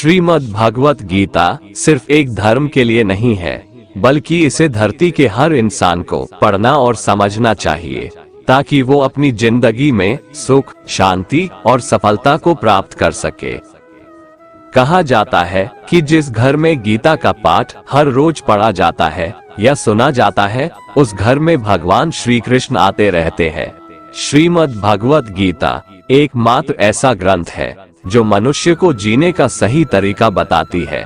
श्रीमद् भगवत गीता सिर्फ एक धर्म के लिए नहीं है, बल्कि इसे धरती के हर इंसान को पढ़ना और समझना चाहिए, ताकि वो अपनी जिंदगी में सुख, शांति और सफलता को प्राप्त कर सके। कहा जाता है कि जिस घर में गीता का पाठ हर रोज पढ़ा जाता है या सुना जाता है, उस घर में भगवान श्री कृष्ण आते रहते हैं। श्रीमद् भगवत गीता एकमात्र ऐसा ग्रंथ है जो मनुष्य को जीने का सही तरीका बताती है।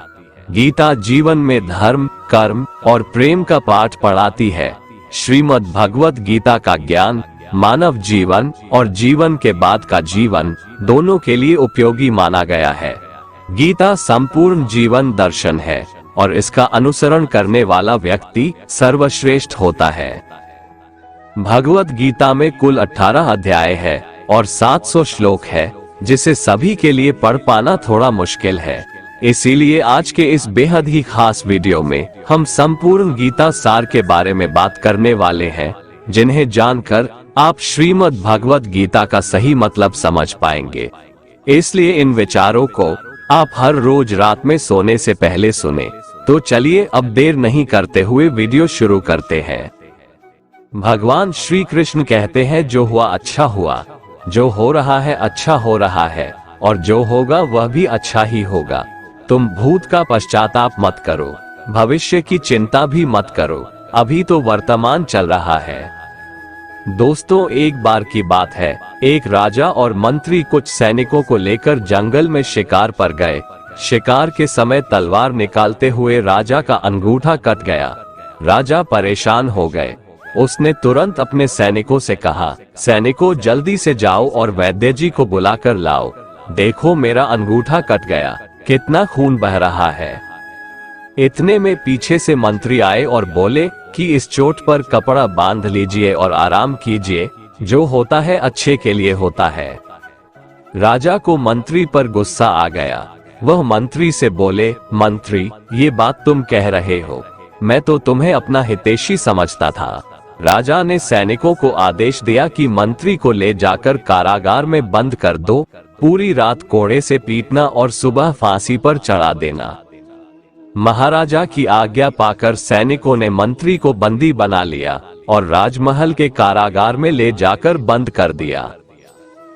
गीता जीवन में धर्म, कर्म और प्रेम का पाठ पढ़ाती है। श्रीमद् भगवत गीता का ज्ञान मानव जीवन और जीवन के बाद का जीवन दोनों के लिए उपयोगी माना गया है। गीता संपूर्ण जीवन दर्शन है और इसका अनुसरण करने वाला व्यक्ति सर्वश्रेष्ठ होता है। भगवत गीता में कुल 18 अध्याय है और 700 श्लोक है, जिसे सभी के लिए पढ़ पाना थोड़ा मुश्किल है। इसीलिए आज के इस बेहद ही खास वीडियो में हम संपूर्ण गीता सार के बारे में बात करने वाले हैं, जिन्हें जानकर आप श्रीमद् भगवत गीता का सही मतलब समझ पाएंगे। इसलिए इन विचारों को आप हर रोज रात में सोने से पहले सुने। तो चलिए अब देर नहीं करते हुए वीडियो शुरू करते हैं। भगवान श्री कृष्ण कहते हैं, जो हुआ अच्छा हुआ, जो हो रहा है अच्छा हो रहा है, और जो होगा वह भी अच्छा ही होगा। तुम भूत का पश्चाताप मत करो, भविष्य की चिंता भी मत करो, अभी तो वर्तमान चल रहा है। दोस्तों, एक बार की बात है, एक राजा और मंत्री कुछ सैनिकों को लेकर जंगल में शिकार पर गए। शिकार के समय तलवार निकालते हुए राजा का अंगूठा कट गया। राजा परेशान हो गए। उसने तुरंत अपने सैनिकों से कहा, सैनिकों जल्दी से जाओ और वैद्य जी को बुलाकर लाओ। देखो मेरा अंगूठा कट गया, कितना खून बह रहा है। इतने में पीछे से मंत्री आए और बोले कि इस चोट पर कपड़ा बांध लीजिए और आराम कीजिए, जो होता है अच्छे के लिए होता है। राजा को मंत्री पर गुस्सा आ गया। वह मंत्री से बोले, मंत्री ये बात तुम कह रहे हो, मैं तो तुम्हें अपना हितैषी समझता था। राजा ने सैनिकों को आदेश दिया कि मंत्री को ले जाकर कारागार में बंद कर दो, पूरी रात कोड़े से पीटना और सुबह फांसी पर चढ़ा देना। महाराजा की आज्ञा पाकर सैनिकों ने मंत्री को बंदी बना लिया और राजमहल के कारागार में ले जाकर बंद कर दिया।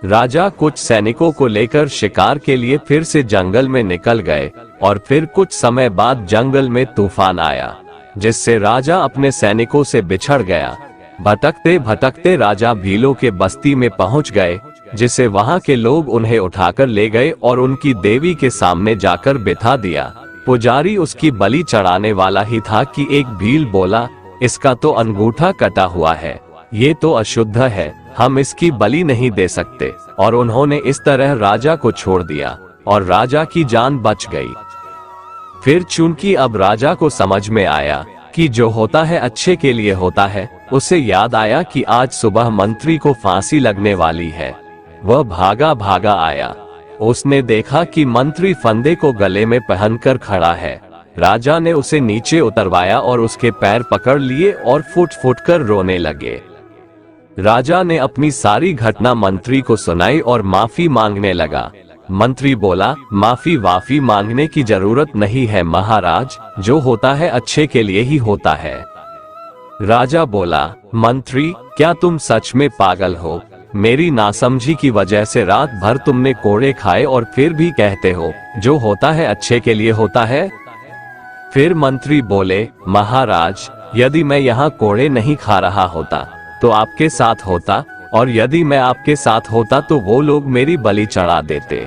राजा कुछ सैनिकों को लेकर शिकार के लिए फिर से जंगल में निकल गए और फिर कुछ समय बाद जंगल में तूफान आया, जिससे राजा अपने सैनिकों से बिछड़ गया। भटकते भटकते राजा भीलों के बस्ती में पहुंच गए, जिसे वहां के लोग उन्हें उठाकर ले गए और उनकी देवी के सामने जाकर बिठा दिया। पुजारी उसकी बलि चढ़ाने वाला ही था कि एक भील बोला, इसका तो अंगूठा कटा हुआ है, ये तो अशुद्ध है, हम इसकी बलि नहीं दे सकते। और उन्होंने इस तरह राजा को छोड़ दिया और राजा की जान बच गई। फिर चूंकि अब राजा को समझ में आया कि जो होता है अच्छे के लिए होता है, उसे याद आया कि आज सुबह मंत्री को फांसी लगने वाली है। वह भागा भागा आया। उसने देखा कि मंत्री फंदे को गले में पहनकर खड़ा है। राजा ने उसे नीचे उतरवाया और उसके पैर पकड़ लिए और फुट फुट कर रोने लगे। राजा ने अपनी सारी घटना मंत्री को सुनाई और माफी मांगने लगा। मंत्री बोला, माफी वाफी मांगने की जरूरत नहीं है महाराज, जो होता है अच्छे के लिए ही होता है। राजा बोला, मंत्री क्या तुम सच में पागल हो? मेरी नासमझी की वजह से रात भर तुमने कोड़े खाए और फिर भी कहते हो जो होता है अच्छे के लिए होता है। फिर मंत्री बोले, महाराज यदि मैं यहाँ कोड़े नहीं खा रहा होता तो आपके साथ होता, और यदि मैं आपके साथ होता तो वो लोग मेरी बलि चढ़ा देते।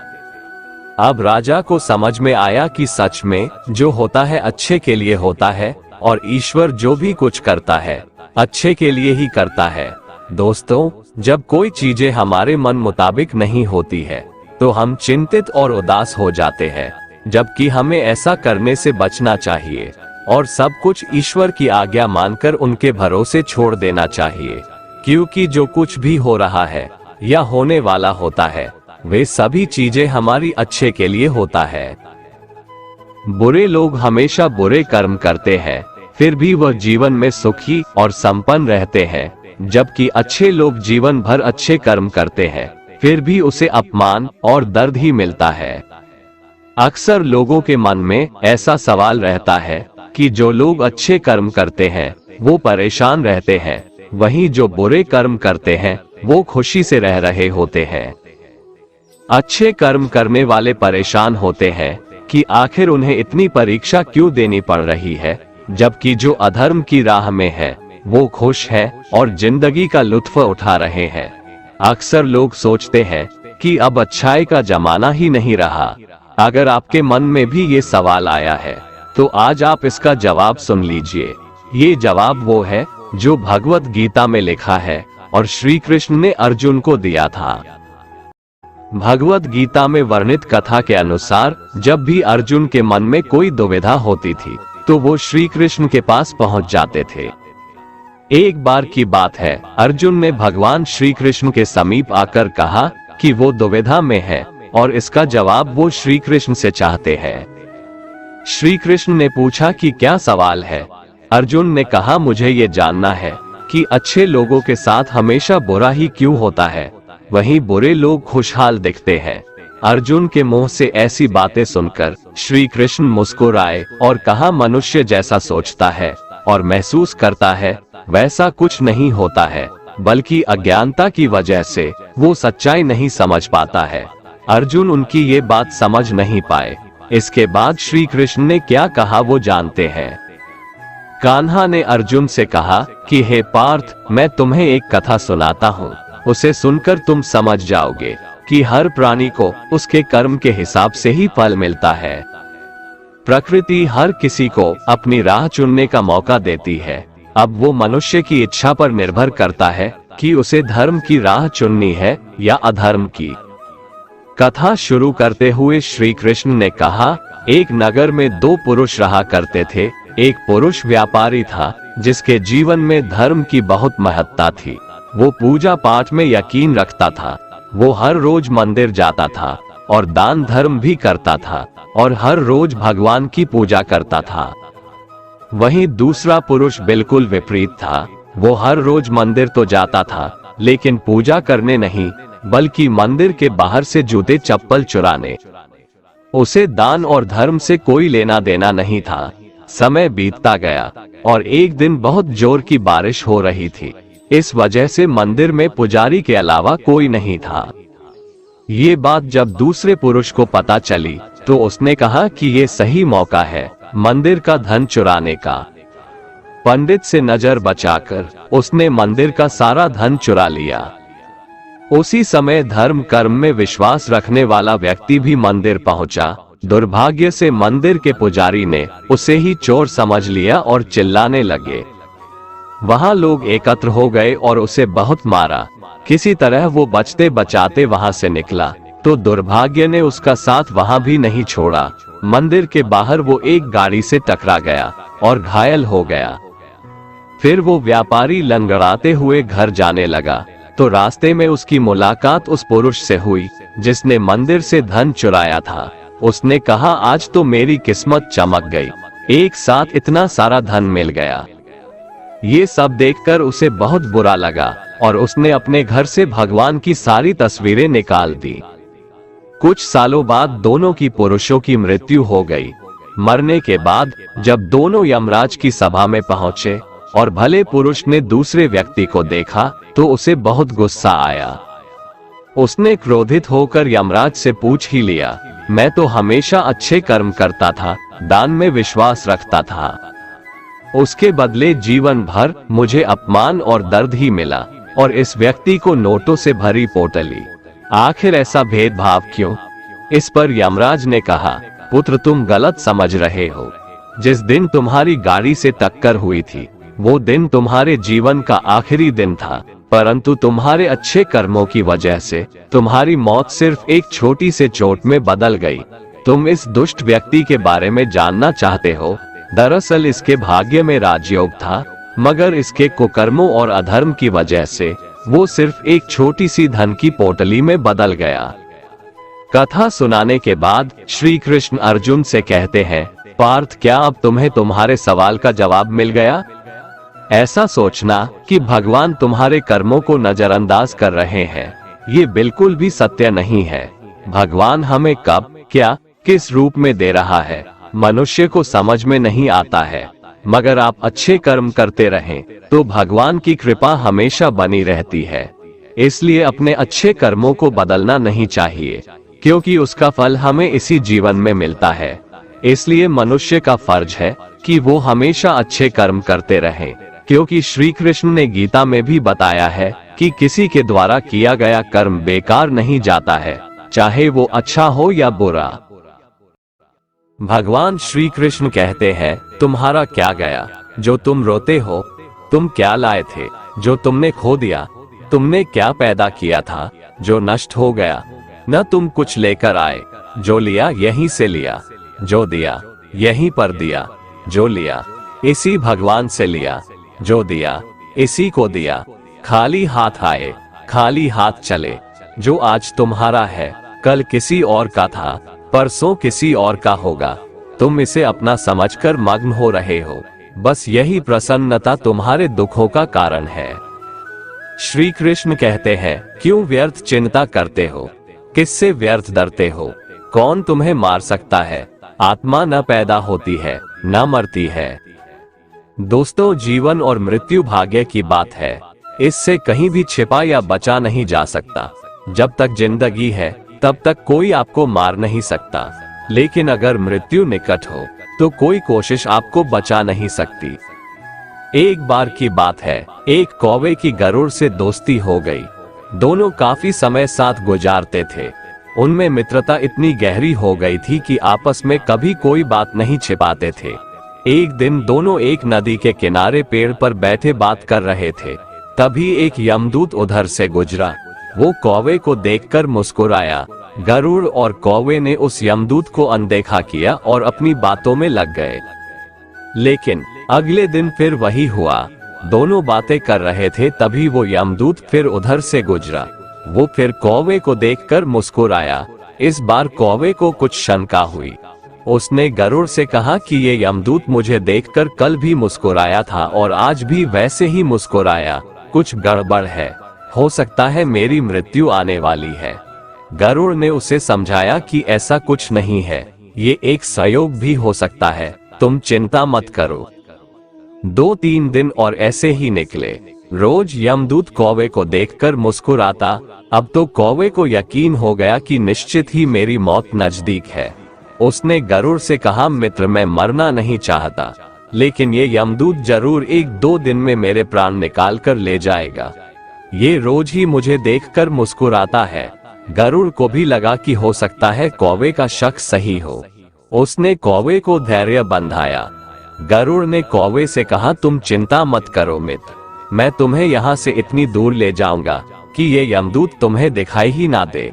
अब राजा को समझ में आया कि सच में जो होता है अच्छे के लिए होता है और ईश्वर जो भी कुछ करता है अच्छे के लिए ही करता है। दोस्तों, जब कोई चीजें हमारे मन मुताबिक नहीं होती है तो हम चिंतित और उदास हो जाते हैं, जबकि हमें ऐसा करने से बचना चाहिए और सब कुछ ईश्वर की आज्ञा मानकर उनके भरोसे छोड़ देना चाहिए, क्योंकि जो कुछ भी हो रहा है या होने वाला होता है वे सभी चीजें हमारी अच्छे के लिए होता है। बुरे लोग हमेशा बुरे कर्म करते हैं, फिर भी वह जीवन में सुखी और संपन्न रहते हैं, जबकि अच्छे लोग जीवन भर अच्छे कर्म करते हैं, फिर भी उसे अपमान और दर्द ही मिलता है। अक्सर लोगों के मन में ऐसा सवाल रहता है कि जो लोग अच्छे कर्म करते हैं वो परेशान रहते हैं, वहीं जो बुरे कर्म करते हैं वो खुशी से रह रहे होते हैं। अच्छे कर्म करने वाले परेशान होते हैं कि आखिर उन्हें इतनी परीक्षा क्यों देनी पड़ रही है, जबकि जो अधर्म की राह में है वो खुश है और जिंदगी का लुत्फ उठा रहे हैं। अक्सर लोग सोचते हैं कि अब अच्छाई का जमाना ही नहीं रहा। अगर आपके मन में भी ये सवाल आया है तो आज आप इसका जवाब सुन लीजिए। ये जवाब वो है जो भगवत गीता में लिखा है और श्री कृष्ण ने अर्जुन को दिया था। भगवत गीता में वर्णित कथा के अनुसार जब भी अर्जुन के मन में कोई दुविधा होती थी तो वो श्री कृष्ण के पास पहुंच जाते थे। एक बार की बात है, अर्जुन ने भगवान श्री कृष्ण के समीप आकर कहा कि वो दुविधा में है और इसका जवाब वो श्री कृष्ण से चाहते हैं। श्री कृष्ण ने पूछा कि क्या सवाल है। अर्जुन ने कहा, मुझे ये जानना है कि अच्छे लोगों के साथ हमेशा बुरा ही क्यों होता है, वहीं बुरे लोग खुशहाल दिखते हैं। अर्जुन के मुंह से ऐसी बातें सुनकर श्री कृष्ण मुस्कुराए और कहा, मनुष्य जैसा सोचता है और महसूस करता है वैसा कुछ नहीं होता है, बल्कि अज्ञानता की वजह से वो सच्चाई नहीं समझ पाता है। अर्जुन उनकी ये बात समझ नहीं पाए। इसके बाद श्री कृष्ण ने क्या कहा वो जानते हैं। कान्हा ने अर्जुन से कहा कि हे पार्थ, मैं तुम्हें एक कथा सुनाता हूँ, उसे सुनकर तुम समझ जाओगे कि हर प्राणी को उसके कर्म के हिसाब से ही फल मिलता है। प्रकृति हर किसी को अपनी राह चुनने का मौका देती है। अब वो मनुष्य की इच्छा पर निर्भर करता है कि उसे धर्म की राह चुननी है या अधर्म की। कथा शुरू करते हुए श्री कृष्ण ने कहा, एक नगर में दो पुरुष रहा करते थे। एक पुरुष व्यापारी था जिसके जीवन में धर्म की बहुत महत्ता थी। वो पूजा पाठ में यकीन रखता था। वो हर रोज मंदिर जाता था और दान धर्म भी करता था और हर रोज भगवान की पूजा करता था। वहीं दूसरा पुरुष बिल्कुल विपरीत था। वो हर रोज मंदिर तो जाता था लेकिन पूजा करने नहीं, बल्कि मंदिर के बाहर से जूते चप्पल चुराने। उसे दान और धर्म से कोई लेना देना नहीं था। समय बीतता गया और एक दिन बहुत जोर की बारिश हो रही थी। इस वजह से मंदिर में पुजारी के अलावा कोई नहीं था। ये बात जब दूसरे पुरुष को पता चली तो उसने कहा कि ये सही मौका है मंदिर का धन चुराने का। पंडित से नजर बचाकर उसने मंदिर का सारा धन चुरा लिया। उसी समय धर्म कर्म में विश्वास रखने वाला व्यक्ति भी मंदिर पहुंचा। दुर्भाग्य से मंदिर के पुजारी ने उसे ही चोर समझ लिया और चिल्लाने लगे। वहां लोग एकत्र हो गए और उसे बहुत मारा। किसी तरह वो बचते बचाते वहां से निकला तो दुर्भाग्य ने उसका साथ वहां भी नहीं छोड़ा। मंदिर के बाहर वो एक गाड़ी से टकरा गया और घायल हो गया। फिर वो व्यापारी लंगड़ाते हुए घर जाने लगा तो रास्ते में उसकी मुलाकात उस पुरुष से हुई जिसने मंदिर से धन चुराया था। उसने कहा, आज तो मेरी किस्मत चमक गई, एक साथ इतना सारा धन मिल गया। ये सब देखकर उसे बहुत बुरा लगा और उसने अपने घर से भगवान की सारी तस्वीरें निकाल दी। कुछ सालों बाद दोनों की पुरुषों की मृत्यु हो गई। मरने के बाद जब दोनों यमराज की सभा में पहुंचे और भले पुरुष ने दूसरे व्यक्ति को देखा तो उसे बहुत गुस्सा आया। उसने क्रोधित होकर यमराज से पूछ ही लिया, मैं तो हमेशा अच्छे कर्म करता था, दान में विश्वास रखता था, उसके बदले जीवन भर मुझे अपमान और दर्द ही मिला और इस व्यक्ति को नोटों से भरी पोटली, आखिर ऐसा भेदभाव क्यों? इस पर यमराज ने कहा, पुत्र तुम गलत समझ रहे हो। जिस दिन तुम्हारी गाड़ी से टक्कर हुई थी वो दिन तुम्हारे जीवन का आखिरी दिन था, परंतु तुम्हारे अच्छे कर्मों की वजह से तुम्हारी मौत सिर्फ एक छोटी से चोट में बदल गई। तुम इस दुष्ट व्यक्ति के बारे में जानना चाहते हो? दरअसल इसके भाग्य में राजयोग था, मगर इसके कुकर्मों और अधर्म की वजह से वो सिर्फ एक छोटी सी धन की पोटली में बदल गया। कथा सुनाने के बाद श्री कृष्ण अर्जुन से कहते हैं, पार्थ क्या अब तुम्हें तुम्हारे सवाल का जवाब मिल गया? ऐसा सोचना कि भगवान तुम्हारे कर्मों को नजरअंदाज कर रहे हैं, ये बिल्कुल भी सत्य नहीं है। भगवान हमें कब, क्या किस रूप में दे रहा है मनुष्य को समझ में नहीं आता है, मगर आप अच्छे कर्म करते रहें तो भगवान की कृपा हमेशा बनी रहती है। इसलिए अपने अच्छे कर्मों को बदलना नहीं चाहिए, क्योंकि उसका फल हमें इसी जीवन में मिलता है। इसलिए मनुष्य का फर्ज है कि वो हमेशा अच्छे कर्म करते रहें, क्योंकि श्री कृष्ण ने गीता में भी बताया है कि किसी के द्वारा किया गया कर्म बेकार नहीं जाता है, चाहे वो अच्छा हो या बुरा। भगवान श्री कृष्ण कहते हैं, तुम्हारा क्या गया जो तुम रोते हो? तुम क्या लाए थे जो तुमने खो दिया? तुमने क्या पैदा किया था जो नष्ट हो गया? न तुम कुछ लेकर आए, जो लिया यहीं से लिया, जो दिया यहीं पर दिया, जो लिया इसी भगवान से लिया, जो दिया इसी को दिया। खाली हाथ आए, खाली हाथ चले। जो आज तुम्हारा है कल किसी और का था, परसों किसी और का होगा। तुम इसे अपना समझकर मग्न हो रहे हो, बस यही प्रसन्नता तुम्हारे दुखों का कारण है। श्री कृष्ण कहते हैं, क्यों व्यर्थ चिंता करते हो? किससे व्यर्थ डरते हो? कौन तुम्हें मार सकता है? आत्मा न पैदा होती है न मरती है। दोस्तों, जीवन और मृत्यु भाग्य की बात है, इससे कहीं भी छिपा या बचा नहीं जा सकता। जब तक जिंदगी है तब तक कोई आपको मार नहीं सकता, लेकिन अगर मृत्यु निकट हो तो कोई कोशिश आपको बचा नहीं सकती। एक बार की बात है, एक कौवे की गरुड़ से दोस्ती हो गई। दोनों काफी समय साथ गुजारते थे। उनमें मित्रता इतनी गहरी हो गई थी कि आपस में कभी कोई बात नहीं छिपाते थे। एक दिन दोनों एक नदी के किनारे पेड़ पर बैठे बात कर रहे थे। तभी एक यमदूत उधर से गुजरा। वो कौवे को देखकर मुस्कुराया। गरुड़ और कौवे ने उस यमदूत को अनदेखा किया और अपनी बातों में लग गए। लेकिन अगले दिन फिर वही हुआ। दोनों बातें कर रहे थे, तभी वो यमदूत फिर उधर से गुजरा। वो फिर कौवे को देखकर मुस्कुराया। इस बार कौवे को कुछ शंका हुई। उसने गरुड़ से कहा कि ये यमदूत मुझे देखकर कल भी मुस्कुराया था और आज भी वैसे ही मुस्कुराया। कुछ गड़बड़ है, हो सकता है मेरी मृत्यु आने वाली है। गरुड़ ने उसे समझाया कि ऐसा कुछ नहीं है, ये एक संयोग भी हो सकता है, तुम चिंता मत करो। 2-3 दिन और ऐसे ही निकले। रोज यमदूत कौवे को देखकर मुस्कुराता। अब तो कौवे को यकीन हो गया कि निश्चित ही मेरी मौत नजदीक है। उसने गरुड़ से कहा, मित्र, मैं मरना नहीं चाहता, लेकिन ये यमदूत जरूर 1-2 दिन में मेरे प्राण निकाल कर ले जाएगा। ये रोज ही मुझे देखकर मुस्कुराता है। गरुड़ को भी लगा कि हो सकता है कौवे का शक सही हो। उसने कौवे को धैर्य बंधाया। गरुड़ ने कौवे से कहा, तुम चिंता मत करो मित्र, मैं तुम्हें यहाँ से इतनी दूर ले जाऊंगा कि ये यमदूत तुम्हें दिखाई ही ना दे।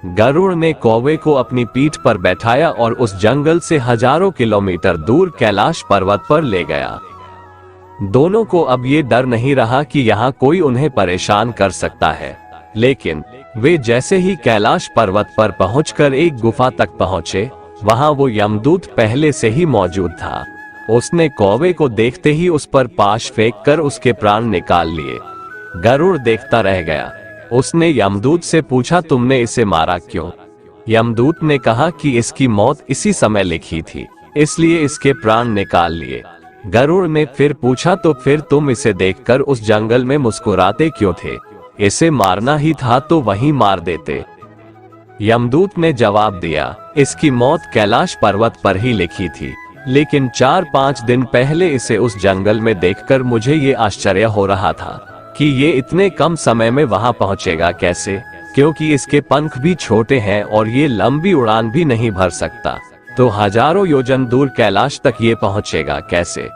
गरुड़ ने कौवे को अपनी पीठ पर बैठाया और उस जंगल से हजारों किलोमीटर दूर कैलाश पर्वत पर ले गया। दोनों को अब ये डर नहीं रहा कि यहाँ कोई उन्हें परेशान कर सकता है। लेकिन वे जैसे ही कैलाश पर्वत पर पहुंचकर एक गुफा तक पहुंचे, वहां वो यमदूत पहले से ही मौजूद था। उसने कौवे को देखते ही उस पर पाश फेंककर उसके प्राण निकाल लिए। गरुड़ देखता रह गया। उसने यमदूत से पूछा, तुमने इसे मारा क्यों? यमदूत ने कहा कि इसकी मौत इसी समय लिखी थी, इसलिए इसके प्राण निकाल लिए। गरुड़ ने फिर पूछा, तो फिर तुम इसे देखकर उस जंगल में मुस्कुराते क्यों थे? इसे मारना ही था तो वहीं मार देते। यमदूत ने जवाब दिया, इसकी मौत कैलाश पर्वत पर ही लिखी थी, लेकिन 4-5 दिन पहले इसे उस जंगल में देखकर मुझे ये आश्चर्य हो रहा था कि ये इतने कम समय में वहां पहुंचेगा कैसे, क्योंकि इसके पंख भी छोटे हैं और ये लंबी उड़ान भी नहीं भर सकता, तो हजारों योजन दूर कैलाश तक ये पहुंचेगा कैसे?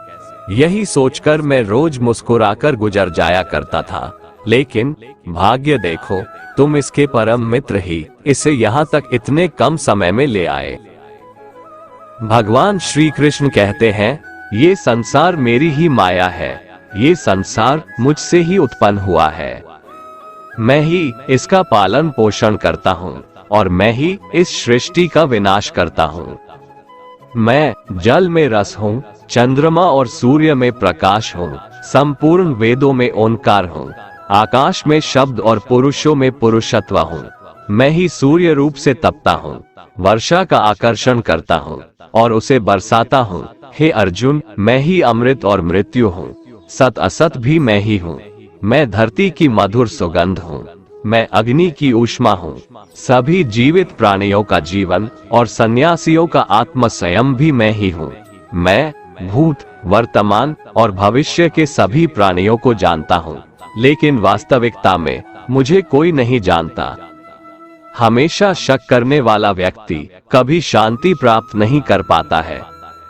यही सोचकर मैं रोज मुस्कुराकर गुजर जाया करता था। लेकिन भाग्य देखो, तुम इसके परम मित्र ही इसे यहाँ तक इतने कम समय में ले आए। भगवान श्री कृष्ण कहते हैं, ये संसार मेरी ही माया है, ये संसार मुझसे ही उत्पन्न हुआ है। मैं ही इसका पालन पोषण करता हूँ और मैं ही इस सृष्टि का विनाश करता हूँ। मैं जल में रस हूँ, चंद्रमा और सूर्य में प्रकाश हूँ, संपूर्ण वेदों में ओंकार हूँ, आकाश में शब्द और पुरुषों में पुरुषत्व हूँ। मैं ही सूर्य रूप से तपता हूँ, वर्षा का आकर्षण करता हूँ और उसे बरसाता हूँ। हे अर्जुन, मैं ही अमृत और मृत्यु हूँ, सत असत भी मैं ही हूँ। मैं धरती की मधुर सुगंध हूँ, मैं अग्नि की ऊष्मा हूँ, सभी जीवित प्राणियों का जीवन और सन्यासियों का आत्म स्वयं भी मैं ही हूँ। मैं भूत, वर्तमान और भविष्य के सभी प्राणियों को जानता हूँ, लेकिन वास्तविकता में मुझे कोई नहीं जानता। हमेशा शक करने वाला व्यक्ति कभी शांति प्राप्त नहीं कर पाता है।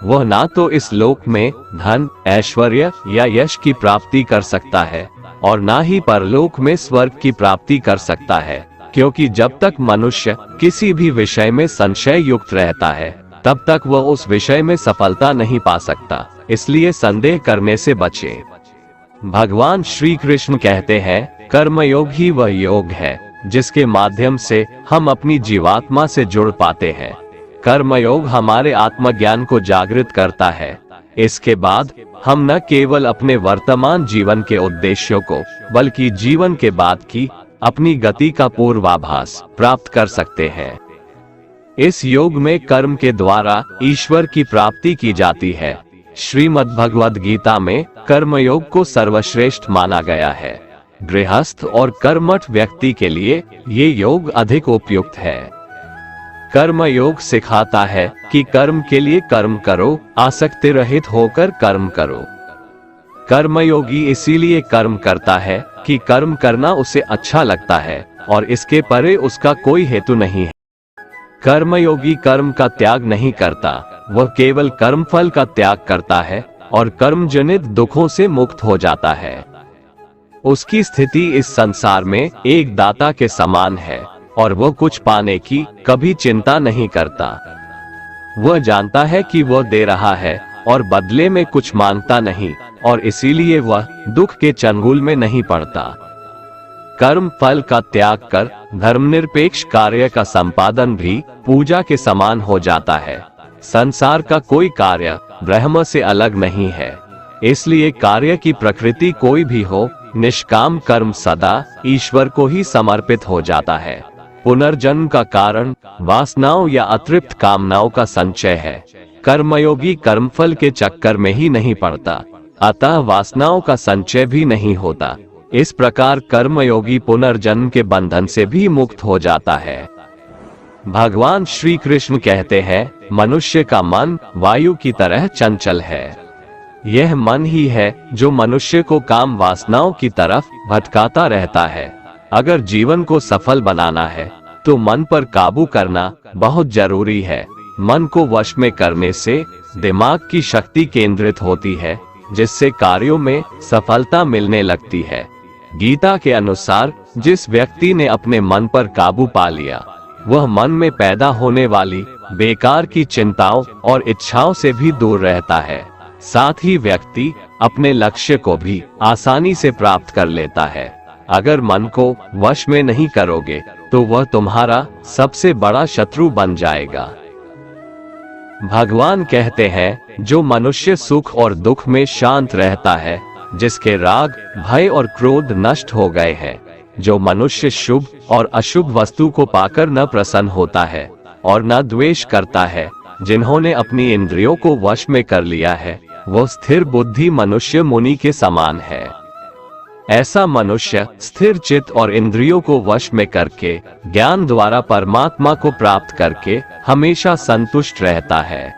वह ना तो इस लोक में धन, ऐश्वर्य या यश की प्राप्ति कर सकता है और ना ही परलोक में स्वर्ग की प्राप्ति कर सकता है, क्योंकि जब तक मनुष्य किसी भी विषय में संशय युक्त रहता है तब तक वह उस विषय में सफलता नहीं पा सकता। इसलिए संदेह करने से बचे। भगवान श्री कृष्ण कहते हैं, कर्मयोग ही वह योग है जिसके माध्यम से हम अपनी जीवात्मा से जुड़ पाते हैं। कर्मयोग हमारे आत्मज्ञान को जागृत करता है। इसके बाद हम न केवल अपने वर्तमान जीवन के उद्देश्यों को बल्कि जीवन के बाद की अपनी गति का पूर्वाभास प्राप्त कर सकते हैं। इस योग में कर्म के द्वारा ईश्वर की प्राप्ति की जाती है। श्रीमद् भगवद गीता में कर्मयोग को सर्वश्रेष्ठ माना गया है। गृहस्थ और कर्मठ व्यक्ति के लिए ये योग अधिक उपयुक्त है। कर्म योग सिखाता है कि कर्म के लिए कर्म करो, आसक्ति रहित होकर कर्म करो। कर्मयोगी इसीलिए कर्म करता है कि कर्म करना उसे अच्छा लगता है और इसके परे उसका कोई हेतु नहीं है। कर्मयोगी कर्म का त्याग नहीं करता, वह केवल कर्मफल का त्याग करता है और कर्म जनित दुखों से मुक्त हो जाता है। उसकी स्थिति इस संसार में एक दाता के समान है और वह कुछ पाने की कभी चिंता नहीं करता। वह जानता है कि वह दे रहा है और बदले में कुछ मांगता नहीं और इसीलिए वह दुख के चंगुल में नहीं पड़ता। कर्म फल का त्याग कर धर्मनिरपेक्ष कार्य का संपादन भी पूजा के समान हो जाता है। संसार का कोई कार्य ब्रह्म से अलग नहीं है, इसलिए कार्य की प्रकृति कोई भी हो, निष्काम कर्म सदा ईश्वर को ही समर्पित हो जाता है। पुनर्जन्म का कारण वासनाओं या अतृप्त कामनाओं का संचय है। कर्मयोगी कर्मफल के चक्कर में ही नहीं पड़ता, अतः वासनाओं का संचय भी नहीं होता। इस प्रकार कर्मयोगी पुनर्जन्म के बंधन से भी मुक्त हो जाता है। भगवान श्री कृष्ण कहते हैं, मनुष्य का मन वायु की तरह चंचल है। यह मन ही है जो मनुष्य को काम वासनाओं की तरफ भटकाता रहता है। अगर जीवन को सफल बनाना है तो मन पर काबू करना बहुत जरूरी है। मन को वश में करने से दिमाग की शक्ति केंद्रित होती है, जिससे कार्यों में सफलता मिलने लगती है। गीता के अनुसार जिस व्यक्ति ने अपने मन पर काबू पा लिया, वह मन में पैदा होने वाली बेकार की चिंताओं और इच्छाओं से भी दूर रहता है। साथ ही व्यक्ति अपने लक्ष्य को भी आसानी से प्राप्त कर लेता है। अगर मन को वश में नहीं करोगे तो वह तुम्हारा सबसे बड़ा शत्रु बन जाएगा। भगवान कहते हैं, जो मनुष्य सुख और दुख में शांत रहता है, जिसके राग, भय और क्रोध नष्ट हो गए हैं, जो मनुष्य शुभ और अशुभ वस्तु को पाकर न प्रसन्न होता है और न द्वेष करता है, जिन्होंने अपनी इंद्रियों को वश में कर लिया है, वो स्थिर बुद्धि मनुष्य मुनि के समान है। ऐसा मनुष्य स्थिर चित्त और इंद्रियों को वश में करके ज्ञान द्वारा परमात्मा को प्राप्त करके हमेशा संतुष्ट रहता है।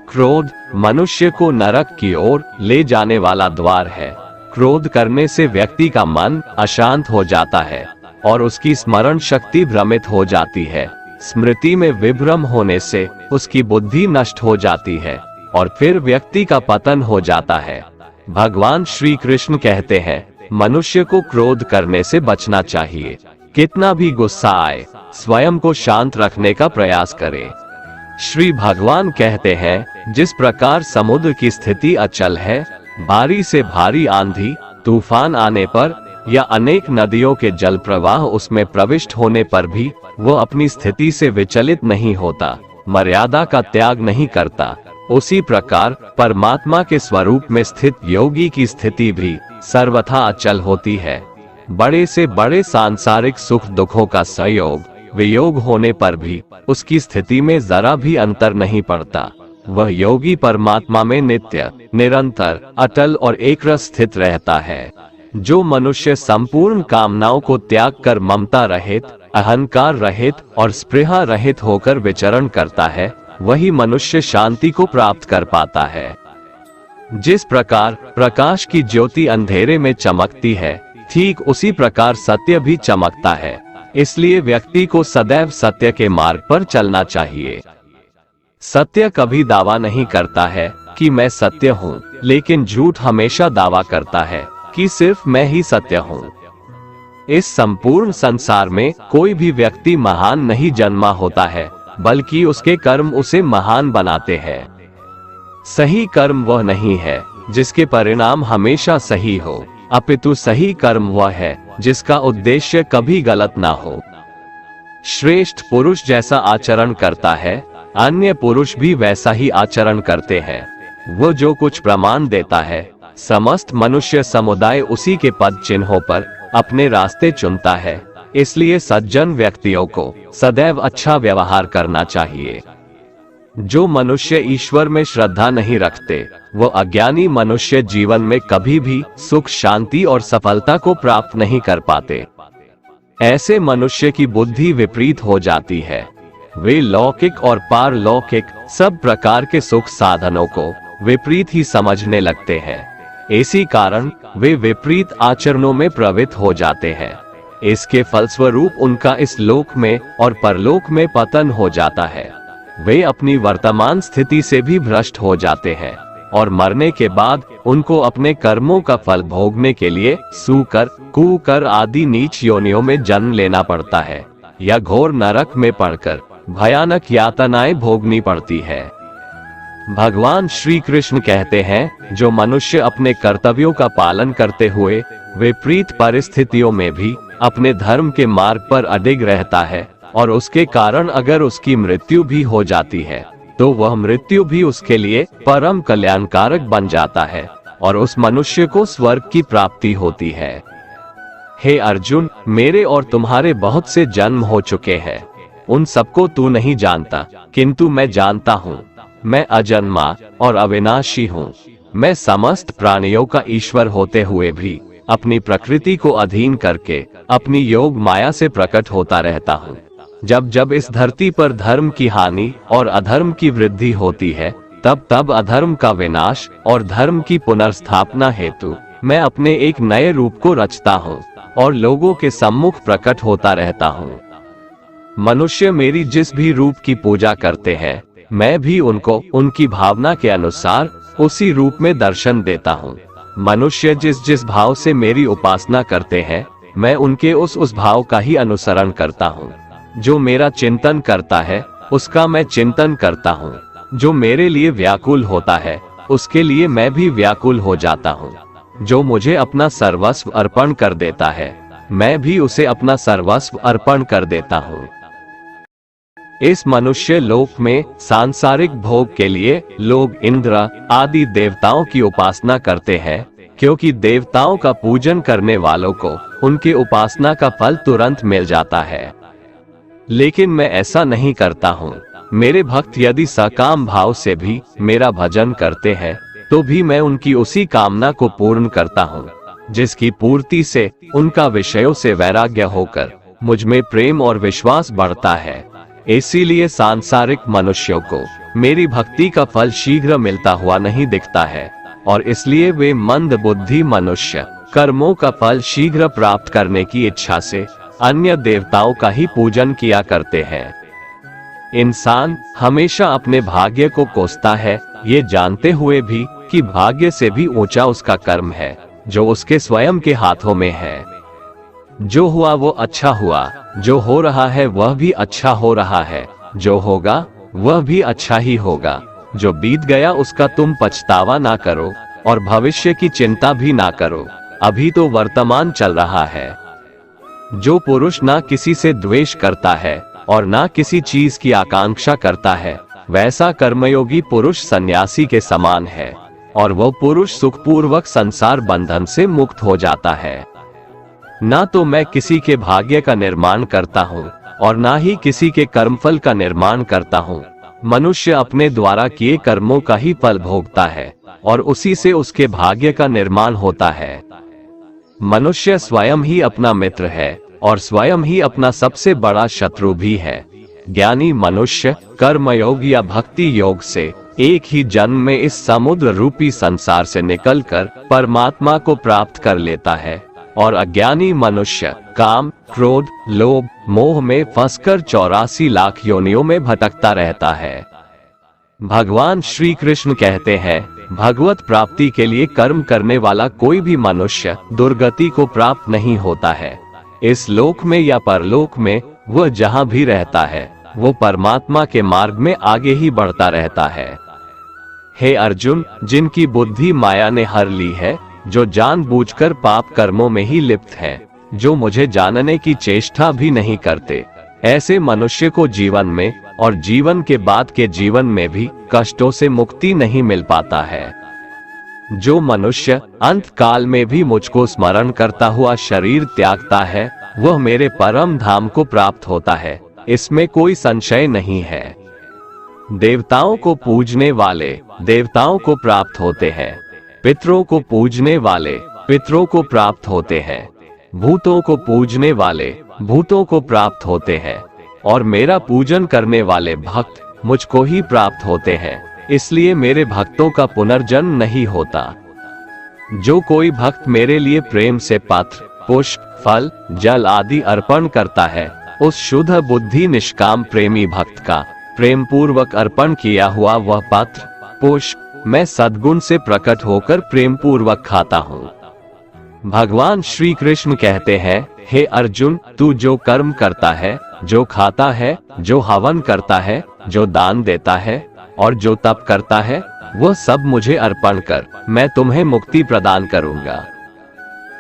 क्रोध मनुष्य को नरक की ओर ले जाने वाला द्वार है। क्रोध करने से व्यक्ति का मन अशांत हो जाता है और उसकी स्मरण शक्ति भ्रमित हो जाती है। स्मृति में विभ्रम होने से उसकी बुद्धि नष्ट हो जाती है और फिर व्यक्ति का पतन हो जाता है। भगवान श्री कृष्ण कहते हैं, मनुष्य को क्रोध करने से बचना चाहिए। कितना भी गुस्सा आए, स्वयं को शांत रखने का प्रयास करें। श्री भगवान कहते हैं, जिस प्रकार समुद्र की स्थिति अचल है, भारी से भारी आंधी तूफान आने पर या अनेक नदियों के जल प्रवाह उसमें प्रविष्ट होने पर भी वह अपनी स्थिति से विचलित नहीं होता, मर्यादा का त्याग नहीं करता, उसी प्रकार परमात्मा के स्वरूप में स्थित योगी की स्थिति भी सर्वथा अचल होती है। बड़े से बड़े सांसारिक सुख दुखों का संयोग वियोग होने पर भी उसकी स्थिति में जरा भी अंतर नहीं पड़ता। वह योगी परमात्मा में नित्य, निरंतर, अटल और एकरस स्थित रहता है। जो मनुष्य संपूर्ण कामनाओं को त्याग कर ममता रहित, अहंकार रहित और स्पृहा रहित होकर विचरण करता है, वही मनुष्य शांति को प्राप्त कर पाता है। जिस प्रकार प्रकाश की ज्योति अंधेरे में चमकती है, ठीक उसी प्रकार सत्य भी चमकता है। इसलिए व्यक्ति को सदैव सत्य के मार्ग पर चलना चाहिए। सत्य कभी दावा नहीं करता है कि मैं सत्य हूँ, लेकिन झूठ हमेशा दावा करता है कि सिर्फ मैं ही सत्य हूँ। इस संपूर्ण संसार में कोई भी व्यक्ति महान नहीं जन्मा होता है, बल्कि उसके कर्म उसे महान बनाते हैं। सही कर्म वह नहीं है जिसके परिणाम हमेशा सही हो, अपितु सही कर्म वह है जिसका उद्देश्य कभी गलत ना हो। श्रेष्ठ पुरुष जैसा आचरण करता है, अन्य पुरुष भी वैसा ही आचरण करते हैं। वो जो कुछ प्रमाण देता है, समस्त मनुष्य समुदाय उसी के पद चिन्हों पर अपने रास्ते चुनता है। इसलिए सज्जन व्यक्तियों को सदैव अच्छा व्यवहार करना चाहिए। जो मनुष्य ईश्वर में श्रद्धा नहीं रखते, वो अज्ञानी मनुष्य जीवन में कभी भी सुख, शांति और सफलता को प्राप्त नहीं कर पाते। ऐसे मनुष्य की बुद्धि विपरीत हो जाती है। वे लौकिक और पारलौकिक सब प्रकार के सुख साधनों को विपरीत ही समझने लगते हैं। इसी कारण वे विपरीत आचरणों में प्रवृत्त हो जाते हैं। इसके फलस्वरूप उनका इस लोक में और परलोक में पतन हो जाता है। वे अपनी वर्तमान स्थिति से भी भ्रष्ट हो जाते हैं और मरने के बाद उनको अपने कर्मों का फल भोगने के लिए सूकर, कुकर आदि नीच योनियों में जन्म लेना पड़ता है या घोर नरक में पड़कर भयानक यातनाएं भोगनी पड़ती है। भगवान श्री कृष्ण कहते हैं, जो मनुष्य अपने कर्तव्यों का पालन करते हुए विपरीत परिस्थितियों में भी अपने धर्म के मार्ग पर अडिग रहता है और उसके कारण अगर उसकी मृत्यु भी हो जाती है, तो वह मृत्यु भी उसके लिए परम कल्याणकारक बन जाता है और उस मनुष्य को स्वर्ग की प्राप्ति होती है। हे अर्जुन, मेरे और तुम्हारे बहुत से जन्म हो चुके हैं। उन सबको तू नहीं जानता, किंतु मैं जानता हूँ। मैं अजन्मा और अविनाशी हूँ। मैं समस्त प्राणियों का ईश्वर होते हुए भी अपनी प्रकृति को अधीन करके अपनी योग माया से प्रकट होता रहता हूँ। जब जब इस धरती पर धर्म की हानि और अधर्म की वृद्धि होती है, तब तब अधर्म का विनाश और धर्म की पुनर्स्थापना हेतु मैं अपने एक नए रूप को रचता हूँ और लोगों के सम्मुख प्रकट होता रहता हूँ। मनुष्य मेरी जिस भी रूप की पूजा करते हैं, मैं भी उनको उनकी भावना के अनुसार उसी रूप में दर्शन देता हूँ। मनुष्य जिस जिस भाव से मेरी उपासना करते हैं, मैं उनके उस भाव का ही अनुसरण करता हूँ। जो मेरा चिंतन करता है, उसका मैं चिंतन करता हूँ। जो मेरे लिए व्याकुल होता है, उसके लिए मैं भी व्याकुल हो जाता हूँ। जो मुझे अपना सर्वस्व अर्पण कर देता है, मैं भी उसे अपना सर्वस्व अर्पण कर देता हूँ। इस मनुष्य लोक में सांसारिक भोग के लिए लोग इंद्र आदि देवताओं की उपासना करते हैं, क्योंकि देवताओं का पूजन करने वालों को उनके उपासना का फल तुरंत मिल जाता है। लेकिन मैं ऐसा नहीं करता हूँ। मेरे भक्त यदि सकाम भाव से भी मेरा भजन करते हैं, तो भी मैं उनकी उसी कामना को पूर्ण करता हूँ, जिसकी पूर्ति से उनका विषयों से वैराग्य होकर मुझ में प्रेम और विश्वास बढ़ता है। इसीलिए सांसारिक मनुष्यों को मेरी भक्ति का फल शीघ्र मिलता हुआ नहीं दिखता है और इसलिए वे मंद बुद्धि मनुष्य कर्मों का फल शीघ्र प्राप्त करने की इच्छा से अन्य देवताओं का ही पूजन किया करते हैं। इंसान हमेशा अपने भाग्य को कोसता है, ये जानते हुए भी कि भाग्य से भी ऊंचा उसका कर्म है जो उसके स्वयं के हाथों में है। जो हुआ वो अच्छा हुआ, जो हो रहा है वह भी अच्छा हो रहा है, जो होगा वह भी अच्छा ही होगा। जो बीत गया उसका तुम पछतावा ना करो और भविष्य की चिंता भी ना करो, अभी तो वर्तमान चल रहा है। जो पुरुष ना किसी से द्वेष करता है और ना किसी चीज की आकांक्षा करता है, वैसा कर्मयोगी पुरुष सन्यासी के समान है और वह पुरुष सुखपूर्वक संसार बंधन से मुक्त हो जाता है। ना तो मैं किसी के भाग्य का निर्माण करता हूँ और ना ही किसी के कर्मफल का निर्माण करता हूँ। मनुष्य अपने द्वारा किए कर्मों का ही फल भोगता है और उसी से उसके भाग्य का निर्माण होता है। मनुष्य स्वयं ही अपना मित्र है और स्वयं ही अपना सबसे बड़ा शत्रु भी है। ज्ञानी मनुष्य कर्मयोग या भक्ति योग से एक ही जन्म में इस समुद्र रूपी संसार से निकलकर परमात्मा को प्राप्त कर लेता है और अज्ञानी मनुष्य काम, क्रोध, लोभ, मोह में फंसकर 84 लाख योनियों में भटकता रहता है। भगवान श्री कृष्ण कहते हैं, भगवत प्राप्ति के लिए कर्म करने वाला कोई भी मनुष्य दुर्गति को प्राप्त नहीं होता है। इस लोक में या परलोक में वह जहाँ भी रहता है वो परमात्मा के मार्ग में आगे ही बढ़ता रहता है। हे अर्जुन, जिनकी बुद्धि माया ने हर ली है, जो जानबूझकर पाप कर्मों में ही लिप्त हैं, जो मुझे जानने की चेष्टा भी नहीं करते, ऐसे मनुष्य को जीवन में और जीवन के बाद के जीवन में भी कष्टों से मुक्ति नहीं मिल पाता है। जो मनुष्य अंत काल में भी मुझको स्मरण करता हुआ शरीर त्यागता है, वह मेरे परम धाम को प्राप्त होता है, इसमें कोई संशय नहीं है। देवताओं को पूजने वाले देवताओं को प्राप्त होते हैं, पितरों को पूजने वाले पितरों को प्राप्त होते हैं, भूतों को पूजने वाले भूतों को प्राप्त होते हैं और मेरा पूजन करने वाले भक्त मुझको ही प्राप्त होते हैं, इसलिए मेरे भक्तों का पुनर्जन्म नहीं होता। जो कोई भक्त मेरे लिए प्रेम से पत्र, पुष्प, फल, जल आदि अर्पण करता है, उस शुद्ध बुद्धि निष्काम प्रेमी भक्त का प्रेम पूर्वक अर्पण किया हुआ वह पत्र, पुष्प मैं सद्गुण से प्रकट होकर प्रेम पूर्वक खाता हूँ। भगवान श्री कृष्ण कहते हैं, हे अर्जुन, तू जो कर्म करता है, जो खाता है, जो हवन करता है, जो दान देता है और जो तप करता है, वह सब मुझे अर्पण कर, मैं तुम्हें मुक्ति प्रदान करूंगा।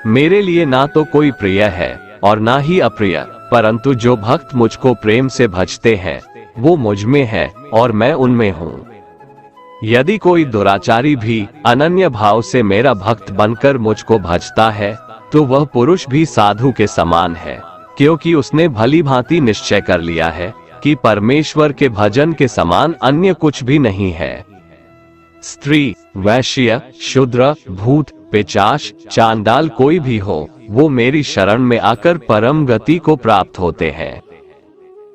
मेरे लिए ना तो कोई प्रिय है और ना ही अप्रिय, परंतु जो भक्त मुझको प्रेम से भजते हैं वो मुझ में है और मैं उनमें हूँ। यदि कोई दुराचारी भी अनन्य भाव से मेरा भक्त बनकर मुझको भजता है, तो वह पुरुष भी साधु के समान है, क्योंकि उसने भली भांति निश्चय कर लिया है कि परमेश्वर के भजन के समान अन्य कुछ भी नहीं है। स्त्री, वैश्य, शूद्र, भूत, पिशाच, चांडाल कोई भी हो, वो मेरी शरण में आकर परम गति को प्राप्त होते हैं।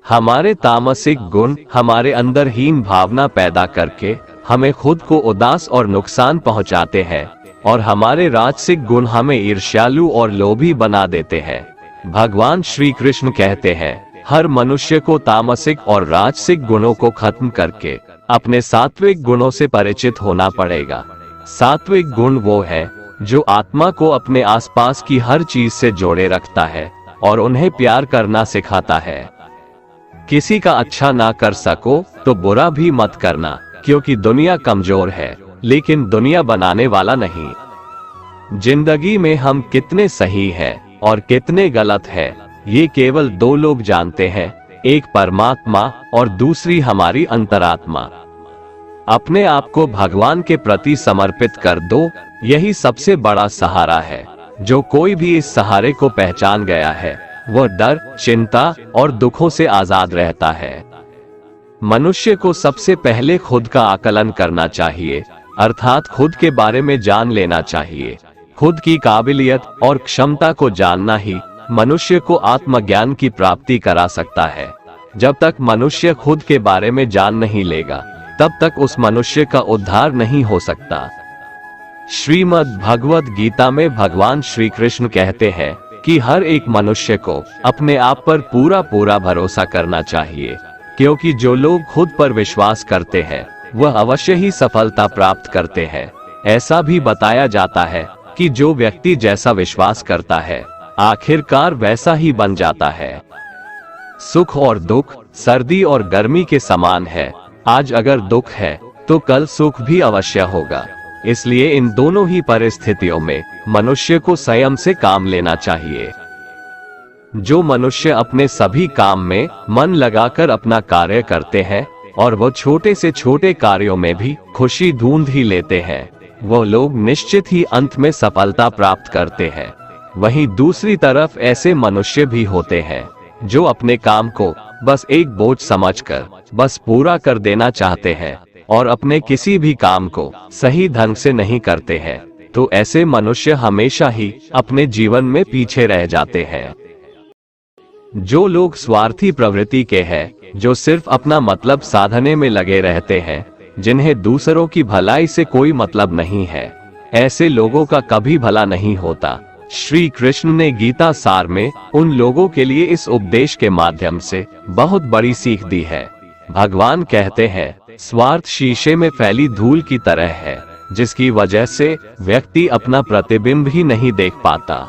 हमारे तामसिक गुण हमारे अंदर हीन भावना पैदा करके हमें खुद को उदास और नुकसान पहुंचाते हैं और हमारे राजसिक गुण हमें ईर्ष्यालु और लोभी बना देते हैं। भगवान श्री कृष्ण कहते हैं, हर मनुष्य को तामसिक और राजसिक गुणों को खत्म करके अपने सात्विक गुणों से परिचित होना पड़ेगा। सात्विक गुण वो है जो आत्मा को अपने आसपास की हर चीज से जोड़े रखता है और उन्हें प्यार करना सिखाता है। किसी का अच्छा ना कर सको तो बुरा भी मत करना, क्योंकि दुनिया कमजोर है लेकिन दुनिया बनाने वाला नहीं। जिंदगी में हम कितने सही हैं और कितने गलत हैं, ये केवल दो लोग जानते हैं, एक परमात्मा और दूसरी हमारी अंतरात्मा। अपने आप को भगवान के प्रति समर्पित कर दो, यही सबसे बड़ा सहारा है। जो कोई भी इस सहारे को पहचान गया है, वह डर, चिंता और दुखों से आजाद रहता है। मनुष्य को सबसे पहले खुद का आकलन करना चाहिए, अर्थात खुद के बारे में जान लेना चाहिए। खुद की काबिलियत और क्षमता को जानना ही मनुष्य को आत्मज्ञान की प्राप्ति करा सकता है। जब तक मनुष्य खुद के बारे में जान नहीं लेगा, तब तक उस मनुष्य का उद्धार नहीं हो सकता। श्रीमद् भगवत गीता में भगवान श्री कृष्ण कहते हैं कि हर एक मनुष्य को अपने आप पर पूरा पूरा भरोसा करना चाहिए, क्योंकि जो लोग खुद पर विश्वास करते हैं वह अवश्य ही सफलता प्राप्त करते हैं। ऐसा भी बताया जाता है कि जो व्यक्ति जैसा विश्वास करता है, आखिरकार वैसा ही बन जाता है। सुख और दुख सर्दी और गर्मी के समान है। आज अगर दुख है तो कल सुख भी अवश्य होगा। इसलिए इन दोनों ही परिस्थितियों में मनुष्य को संयम से काम लेना चाहिए। जो मनुष्य अपने सभी काम में मन लगाकर अपना कार्य करते हैं और वो छोटे से छोटे कार्यों में भी खुशी ढूंढ ही लेते हैं, वो लोग निश्चित ही अंत में सफलता प्राप्त करते हैं। वहीं दूसरी तरफ ऐसे मनुष्य भी होते हैं जो अपने काम को बस एक बोझ समझकर बस पूरा कर देना चाहते हैं और अपने किसी भी काम को सही ढंग से नहीं करते हैं। तो ऐसे मनुष्य हमेशा ही अपने जीवन में पीछे रह जाते हैं। जो लोग स्वार्थी प्रवृत्ति के हैं, जो सिर्फ अपना मतलब साधने में लगे रहते हैं, जिन्हें दूसरों की भलाई से कोई मतलब नहीं है, ऐसे लोगों का कभी भला नहीं होता। श्री कृष्ण ने गीता सार में उन लोगों के लिए इस उपदेश के माध्यम से बहुत बड़ी सीख दी है। भगवान कहते हैं, स्वार्थ शीशे में फैली धूल की तरह है, जिसकी वजह से व्यक्ति अपना प्रतिबिंब ही नहीं देख पाता।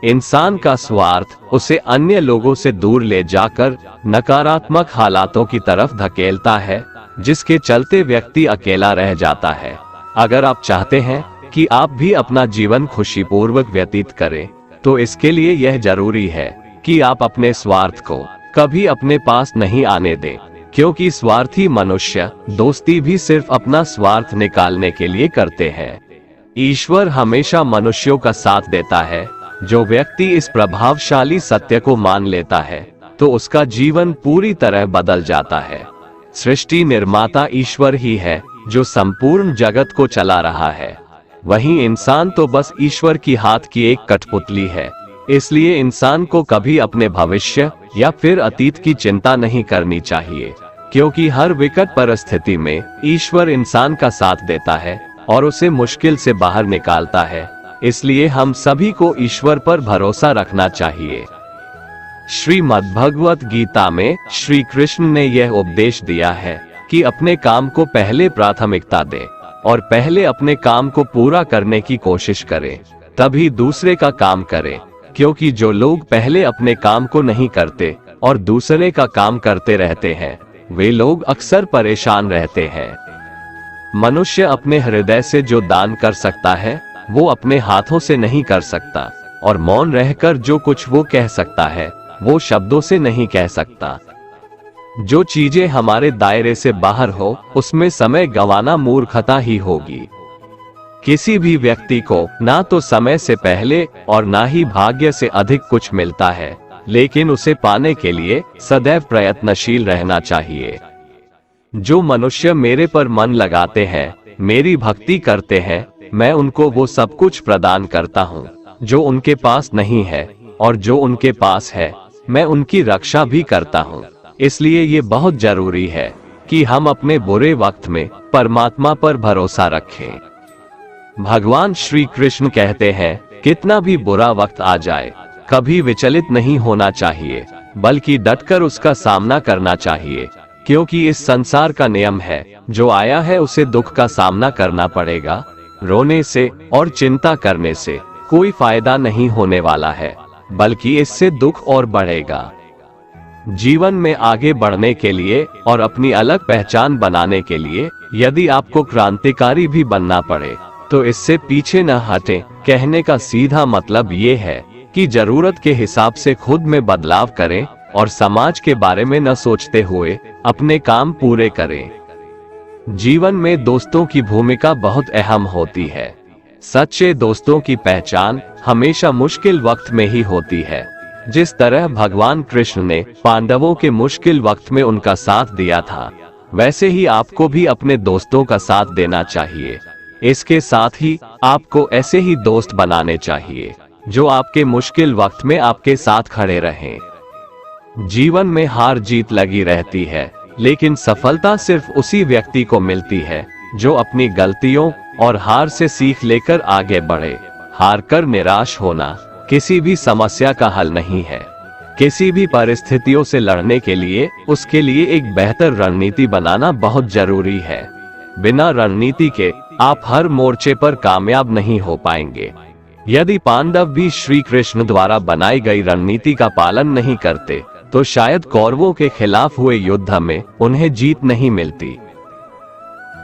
इंसान का स्वार्थ उसे अन्य लोगों से दूर ले जाकर नकारात्मक हालातों की तरफ धकेलता है, जिसके चलते व्यक्ति अकेला रह जाता है। अगर आप चाहते हैं कि आप भी अपना जीवन खुशीपूर्वक व्यतीत करें, तो इसके लिए यह जरूरी है कि आप अपने स्वार्थ को कभी अपने पास नहीं आने दें, क्योंकि स्वार्थी मनुष्य दोस्ती भी सिर्फ अपना स्वार्थ निकालने के लिए करते हैं। ईश्वर हमेशा मनुष्यों का साथ देता है। जो व्यक्ति इस प्रभावशाली सत्य को मान लेता है, तो उसका जीवन पूरी तरह बदल जाता है। सृष्टि निर्माता ईश्वर ही है जो संपूर्ण जगत को चला रहा है। वहीं इंसान तो बस ईश्वर की हाथ की एक कठपुतली है। इसलिए इंसान को कभी अपने भविष्य या फिर अतीत की चिंता नहीं करनी चाहिए, क्योंकि हर विकट परिस्थिति में ईश्वर इंसान का साथ देता है और उसे मुश्किल से बाहर निकालता है। इसलिए हम सभी को ईश्वर पर भरोसा रखना चाहिए। श्रीमद्भगवत गीता में श्री कृष्ण ने यह उपदेश दिया है कि अपने काम को पहले प्राथमिकता दें और पहले अपने काम को पूरा करने की कोशिश करें, तभी दूसरे का काम करें। क्योंकि जो लोग पहले अपने काम को नहीं करते और दूसरे का काम करते रहते हैं, वे लोग अक्सर परेशान रहते हैं। मनुष्य अपने हृदय से जो दान कर सकता है, वो अपने हाथों से नहीं कर सकता, और मौन रहकर जो कुछ वो कह सकता है, वो शब्दों से नहीं कह सकता। जो चीजें हमारे दायरे से बाहर हो, उसमें समय गंवाना मूर्खता ही होगी। किसी भी व्यक्ति को ना तो समय से पहले और ना ही भाग्य से अधिक कुछ मिलता है, लेकिन उसे पाने के लिए सदैव प्रयत्नशील रहना चाहिए। जो मनुष्य मेरे पर मन लगाते हैं, मेरी भक्ति करते हैं, मैं उनको वो सब कुछ प्रदान करता हूँ जो उनके पास नहीं है, और जो उनके पास है, मैं उनकी रक्षा भी करता हूँ। इसलिए ये बहुत जरूरी है कि हम अपने बुरे वक्त में परमात्मा पर भरोसा रखें। भगवान श्री कृष्ण कहते हैं, कितना भी बुरा वक्त आ जाए, कभी विचलित नहीं होना चाहिए, बल्कि डटकर उसका सामना करना चाहिए। क्योंकि इस संसार का नियम है, जो आया है उसे दुख का सामना करना पड़ेगा। रोने से और चिंता करने से कोई फायदा नहीं होने वाला है, बल्कि इससे दुख और बढ़ेगा। जीवन में आगे बढ़ने के लिए और अपनी अलग पहचान बनाने के लिए यदि आपको क्रांतिकारी भी बनना पड़े, तो इससे पीछे न हटें। कहने का सीधा मतलब ये है कि जरूरत के हिसाब से खुद में बदलाव करें और समाज के बारे में न सोचते हुए अपने काम पूरे करें। जीवन में दोस्तों की भूमिका बहुत अहम होती है। सच्चे दोस्तों की पहचान हमेशा मुश्किल वक्त में ही होती है। जिस तरह भगवान कृष्ण ने पांडवों के मुश्किल वक्त में उनका साथ दिया था, वैसे ही आपको भी अपने दोस्तों का साथ देना चाहिए। इसके साथ ही आपको ऐसे ही दोस्त बनाने चाहिए जो आपके मुश्किल वक्त में आपके साथ खड़े रहें। जीवन में हार जीत लगी रहती है, लेकिन सफलता सिर्फ उसी व्यक्ति को मिलती है जो अपनी गलतियों और हार से सीख लेकर आगे बढ़े। हार कर निराश होना किसी भी समस्या का हल नहीं है। किसी भी परिस्थितियों से लड़ने के लिए उसके लिए एक बेहतर रणनीति बनाना बहुत जरूरी है। बिना रणनीति के आप हर मोर्चे पर कामयाब नहीं हो पाएंगे। यदि पांडव भी श्री कृष्ण द्वारा बनाई गई रणनीति का पालन नहीं करते, तो शायद कौरवों के खिलाफ हुए युद्ध में उन्हें जीत नहीं मिलती।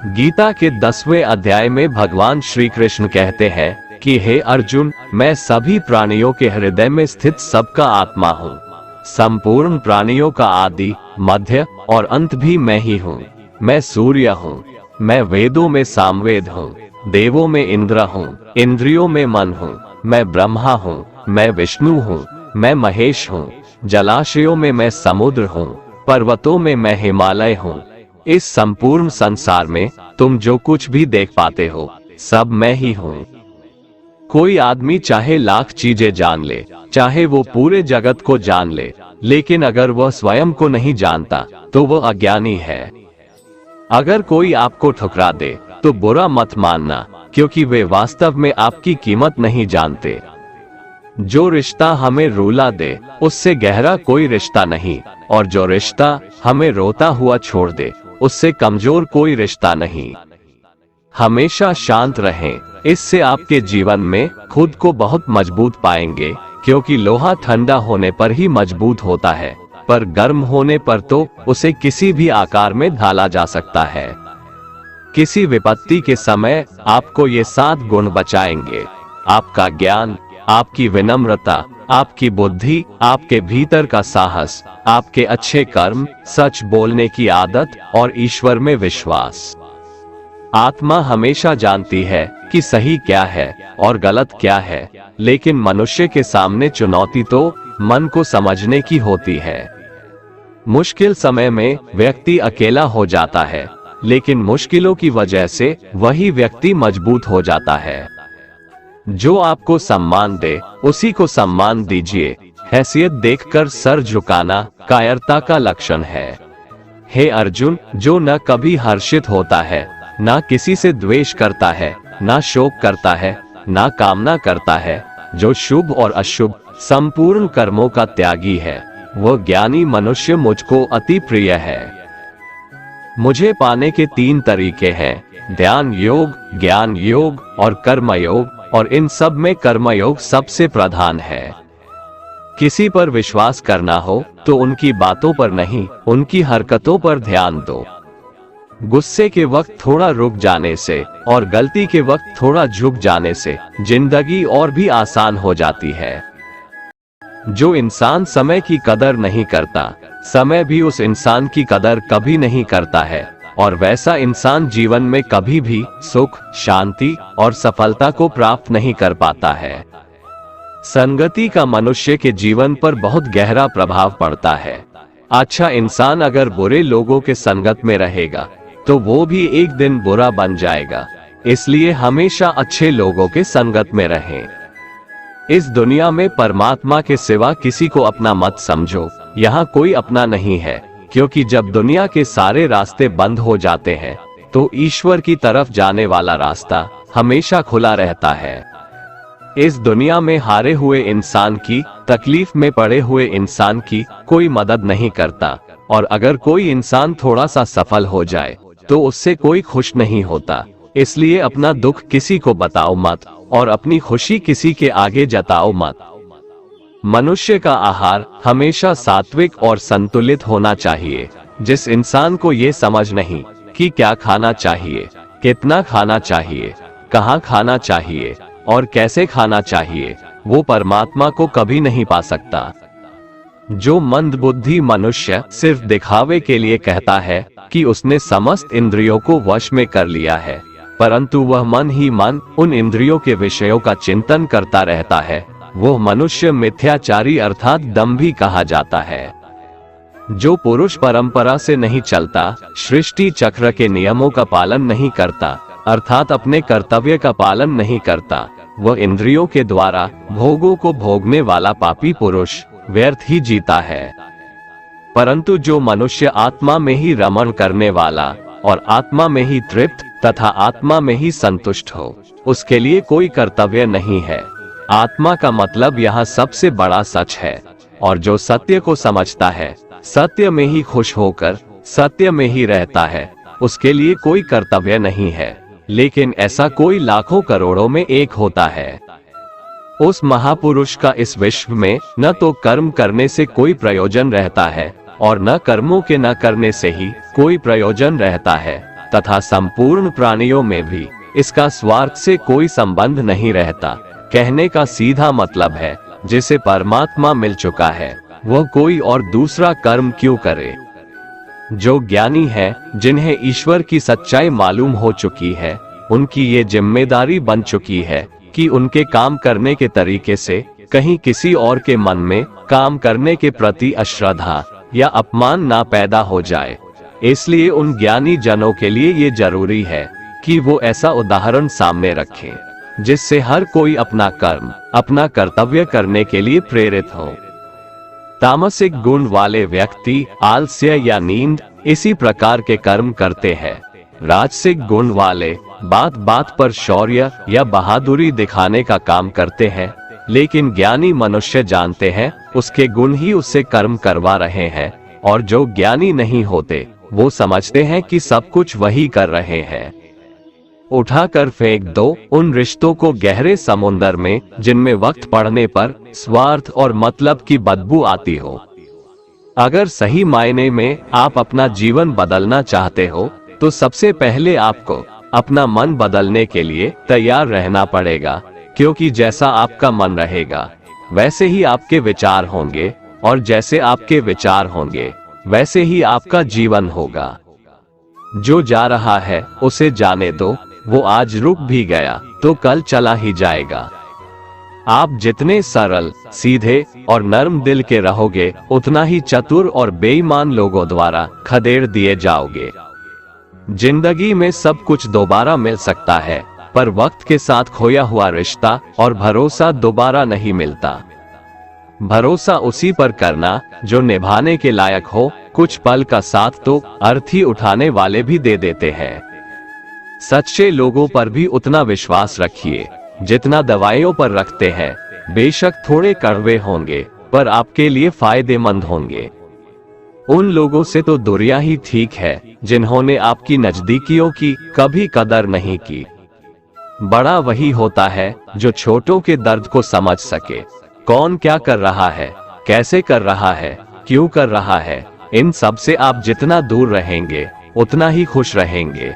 गीता के 10वें अध्याय में भगवान श्री कृष्ण कहते हैं कि हे अर्जुन, मैं सभी प्राणियों के हृदय में स्थित सबका आत्मा हूँ। संपूर्ण प्राणियों का आदि, मध्य और अंत भी मैं ही हूँ। मैं सूर्य हूँ। मैं वेदों में सामवेद हूँ, देवों में इंद्र हूँ, इंद्रियों में मन हूँ। मैं ब्रह्मा हूँ, मैं विष्णु हूँ, मैं महेश हूँ। जलाशयों में मैं समुद्र हूँ, पर्वतों में मैं हिमालय हूँ। इस संपूर्ण संसार में तुम जो कुछ भी देख पाते हो, सब मैं ही हूँ। कोई आदमी चाहे लाख चीजें जान ले, चाहे वो पूरे जगत को जान ले, लेकिन अगर वह स्वयं को नहीं जानता तो वह अज्ञानी है। अगर कोई आपको ठुकरा दे तो बुरा मत मानना, क्योंकि वे वास्तव में आपकी कीमत नहीं जानते। जो रिश्ता हमें रुला दे उससे गहरा कोई रिश्ता नहीं, और जो रिश्ता हमें रोता हुआ छोड़ दे उससे कमजोर कोई रिश्ता नहीं। हमेशा शांत रहें, इससे आपके जीवन में खुद को बहुत मजबूत पाएंगे, क्योंकि लोहा ठंडा होने पर ही मजबूत होता है, पर गर्म होने पर तो उसे किसी भी आकार में ढाला जा सकता है। किसी विपत्ति के समय आपको ये 7 गुण बचाएंगे: आपका ज्ञान, आपकी विनम्रता, आपकी बुद्धि, आपके भीतर का साहस, आपके अच्छे कर्म, सच बोलने की आदत और ईश्वर में विश्वास। आत्मा हमेशा जानती है कि सही क्या है और गलत क्या है, लेकिन मनुष्य के सामने चुनौती तो मन को समझने की होती है। मुश्किल समय में व्यक्ति अकेला हो जाता है, लेकिन मुश्किलों की वजह से वही व्यक्ति मजबूत हो जाता है। जो आपको सम्मान दे उसी को सम्मान दीजिए। हैसियत देखकर सर झुकाना कायरता का लक्षण है। हे अर्जुन, जो न कभी हर्षित होता है, ना किसी से द्वेष करता है, ना शोक करता है, ना कामना करता है, जो शुभ और अशुभ संपूर्ण कर्मों का त्यागी है, वह ज्ञानी मनुष्य मुझको अति प्रिय है। मुझे पाने के 3 तरीके हैं: ध्यान योग, ज्ञान योग और कर्म योग, और इन सब में कर्म योग सबसे प्रधान है। किसी पर विश्वास करना हो तो उनकी बातों पर नहीं, उनकी हरकतों पर ध्यान दो। गुस्से के वक्त थोड़ा रुक जाने से और गलती के वक्त थोड़ा झुक जाने से जिंदगी और भी आसान हो जाती है। जो इंसान समय की कदर नहीं करता, समय भी उस इंसान की कदर कभी नहीं करता है, और वैसा इंसान जीवन में कभी भी सुख, शांति और सफलता को प्राप्त नहीं कर पाता है। संगति का मनुष्य के जीवन पर बहुत गहरा प्रभाव पड़ता है। अच्छा इंसान अगर बुरे लोगों के संगत में रहेगा तो वो भी एक दिन बुरा बन जाएगा। इसलिए हमेशा अच्छे लोगों के संगत में रहें। इस दुनिया में परमात्मा के सिवा किसी को अपना मत समझो। यहाँ कोई अपना नहीं है, क्योंकि जब दुनिया के सारे रास्ते बंद हो जाते हैं तो ईश्वर की तरफ जाने वाला रास्ता हमेशा खुला रहता है। इस दुनिया में हारे हुए इंसान की, तकलीफ में पड़े हुए इंसान की कोई मदद नहीं करता, और अगर कोई इंसान थोड़ा सा सफल हो जाए तो उससे कोई खुश नहीं होता। इसलिए अपना दुख किसी को बताओ मत, और अपनी खुशी किसी के आगे जताओ मत। मनुष्य का आहार हमेशा सात्विक और संतुलित होना चाहिए। जिस इंसान को ये समझ नहीं कि क्या खाना चाहिए, कितना खाना चाहिए, कहाँ खाना चाहिए और कैसे खाना चाहिए, वो परमात्मा को कभी नहीं पा सकता। जो मंदबुद्धि मनुष्य सिर्फ दिखावे के लिए कहता है कि उसने समस्त इंद्रियों को वश में कर लिया है, परंतु वह मन ही मन उन इंद्रियों के विषयों का चिंतन करता रहता है, वो मनुष्य मिथ्याचारी अर्थात दंभी कहा जाता है। जो पुरुष परंपरा से नहीं चलता, सृष्टि चक्र के नियमों का पालन नहीं करता, अर्थात अपने कर्तव्य का पालन नहीं करता, वह इंद्रियों के द्वारा भोगों को भोगने वाला पापी पुरुष व्यर्थ ही जीता है। परंतु जो मनुष्य आत्मा में ही रमण करने वाला और आत्मा में ही तृप्त तथा आत्मा में ही संतुष्ट हो, उसके लिए कोई कर्तव्य नहीं है। आत्मा का मतलब यहाँ सबसे बड़ा सच है, और जो सत्य को समझता है, सत्य में ही खुश होकर सत्य में ही रहता है, उसके लिए कोई कर्तव्य नहीं है। लेकिन ऐसा कोई लाखों करोड़ों में एक होता है। उस महापुरुष का इस विश्व में न तो कर्म करने से कोई प्रयोजन रहता है और न कर्मों के न करने से ही कोई प्रयोजन रहता है, तथा संपूर्ण प्राणियों में भी इसका स्वार्थ से कोई संबंध नहीं रहता। कहने का सीधा मतलब है, जिसे परमात्मा मिल चुका है वह कोई और दूसरा कर्म क्यों करे। जो ज्ञानी है, जिन्हें ईश्वर की सच्चाई मालूम हो चुकी है, उनकी ये जिम्मेदारी बन चुकी है कि उनके काम करने के तरीके से कहीं किसी और के मन में काम करने के प्रति अश्रद्धा या अपमान ना पैदा हो जाए। इसलिए उन ज्ञानी जनों के लिए ये जरूरी है कि वो ऐसा उदाहरण सामने रखें जिससे हर कोई अपना कर्म, अपना कर्तव्य करने के लिए प्रेरित हो। तामसिक गुण वाले व्यक्ति आलस्य या नींद इसी प्रकार के कर्म करते हैं। राजसिक गुण वाले बात बात पर शौर्य या बहादुरी दिखाने का काम करते हैं, लेकिन ज्ञानी मनुष्य जानते हैं उसके गुण ही उससे कर्म करवा रहे हैं, और जो ज्ञानी नहीं होते वो समझते हैं कि सब कुछ वही कर रहे हैं। उठाकर फेंक दो उन रिश्तों को गहरे समुंदर में जिनमें वक्त पड़ने पर स्वार्थ और मतलब की बदबू आती हो। अगर सही मायने में आप अपना जीवन बदलना चाहते हो तो सबसे पहले आपको अपना मन बदलने के लिए तैयार रहना पड़ेगा, क्योंकि जैसा आपका मन रहेगा वैसे ही आपके विचार होंगे, और जैसे आपके विचार होंगे वैसे ही आपका जीवन होगा। जो जा रहा है उसे जाने दो, वो आज रुक भी गया तो कल चला ही जाएगा। आप जितने सरल, सीधे और नर्म दिल के रहोगे उतना ही चतुर और बेईमान लोगों द्वारा खदेड़ दिए जाओगे। जिंदगी में सब कुछ दोबारा मिल सकता है, पर वक्त के साथ खोया हुआ रिश्ता और भरोसा दोबारा नहीं मिलता। भरोसा उसी पर करना जो निभाने के लायक हो। कुछ पल का साथ तो अर्थी उठाने वाले भी दे देते हैं। सच्चे लोगों पर भी उतना विश्वास रखिए जितना दवाइयों पर रखते हैं। बेशक थोड़े कड़वे होंगे पर आपके लिए फायदेमंद होंगे। उन लोगों से तो दूरियां ही ठीक है जिन्होंने आपकी नजदीकियों की कभी कदर नहीं की। बड़ा वही होता है जो छोटों के दर्द को समझ सके। कौन क्या कर रहा है, कैसे कर रहा है, क्यों कर रहा है, इन सब से आप जितना दूर रहेंगे उतना ही खुश रहेंगे।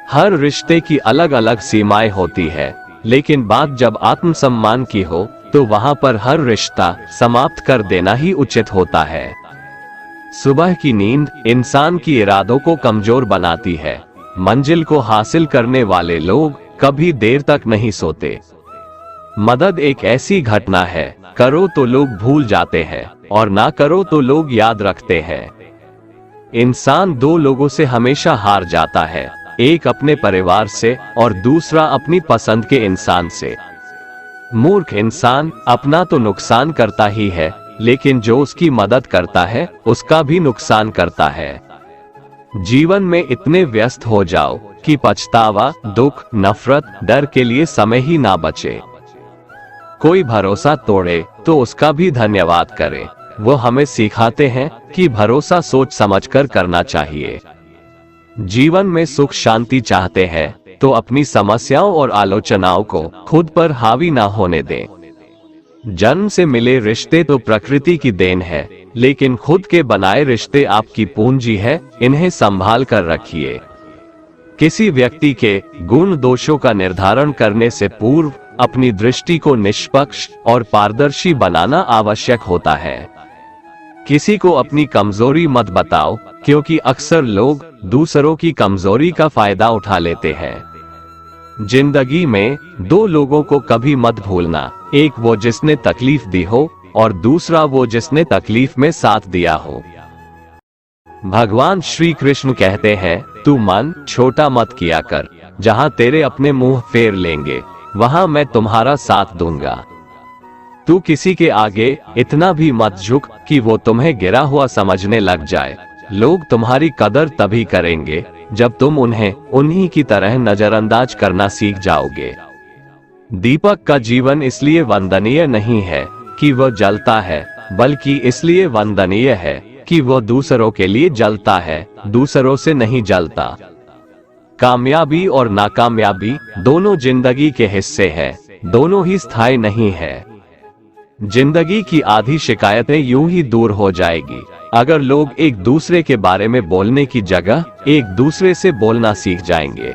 हर रिश्ते की अलग अलग सीमाएं होती है, लेकिन बात जब आत्मसम्मान की हो तो वहां पर हर रिश्ता समाप्त कर देना ही उचित होता है। सुबह की नींद इंसान की इरादों को कमजोर बनाती है। मंजिल को हासिल करने वाले लोग कभी देर तक नहीं सोते। मदद एक ऐसी घटना है, करो तो लोग भूल जाते हैं और ना करो तो लोग याद रखते हैं। इंसान दो लोगों से हमेशा हार जाता है, एक अपने परिवार से और दूसरा अपनी पसंद के इंसान से। मूर्ख इंसान अपना तो नुकसान करता ही है, लेकिन जो उसकी मदद करता है उसका भी नुकसान करता है। जीवन में इतने व्यस्त हो जाओ कि पछतावा, दुख, नफरत, डर के लिए समय ही ना बचे। कोई भरोसा तोड़े तो उसका भी धन्यवाद करे। वो हमें सिखाते हैं कि भरोसा सोच समझकर करना चाहिए। जीवन में सुख शांति चाहते हैं तो अपनी समस्याओं और आलोचनाओं को खुद पर हावी ना होने दें। जन्म से मिले रिश्ते तो प्रकृति की देन है, लेकिन खुद के बनाए रिश्ते आपकी पूंजी है, इन्हें संभाल कर रखिए। किसी व्यक्ति के गुण दोषों का निर्धारण करने से पूर्व अपनी दृष्टि को निष्पक्ष और पारदर्शी बनाना आवश्यक होता है। किसी को अपनी कमजोरी मत बताओ, क्योंकि अक्सर लोग दूसरों की कमजोरी का फायदा उठा लेते हैं। जिंदगी में दो लोगों को कभी मत भूलना, एक वो जिसने तकलीफ दी हो और दूसरा वो जिसने तकलीफ में साथ दिया हो। भगवान श्री कृष्ण कहते हैं, तू मन छोटा मत किया कर, जहां तेरे अपने मुंह फेर लेंगे वहां मैं तुम्हारा साथ दूंगा। तू किसी के आगे इतना भी मत झुक कि वो तुम्हें गिरा हुआ समझने लग जाए। लोग तुम्हारी कदर तभी करेंगे जब तुम उन्हें उन्हीं की तरह नजरअंदाज करना सीख जाओगे। दीपक का जीवन इसलिए वंदनीय नहीं है कि वह जलता है, बल्कि इसलिए वंदनीय है कि वह दूसरों के लिए जलता है, दूसरों से नहीं जलता। कामयाबी और नाकामयाबी दोनों जिंदगी के हिस्से हैं, दोनों ही स्थायी नहीं है। जिंदगी की आधी शिकायतें यूं ही दूर हो जाएगी अगर लोग एक दूसरे के बारे में बोलने की जगह एक दूसरे से बोलना सीख जाएंगे।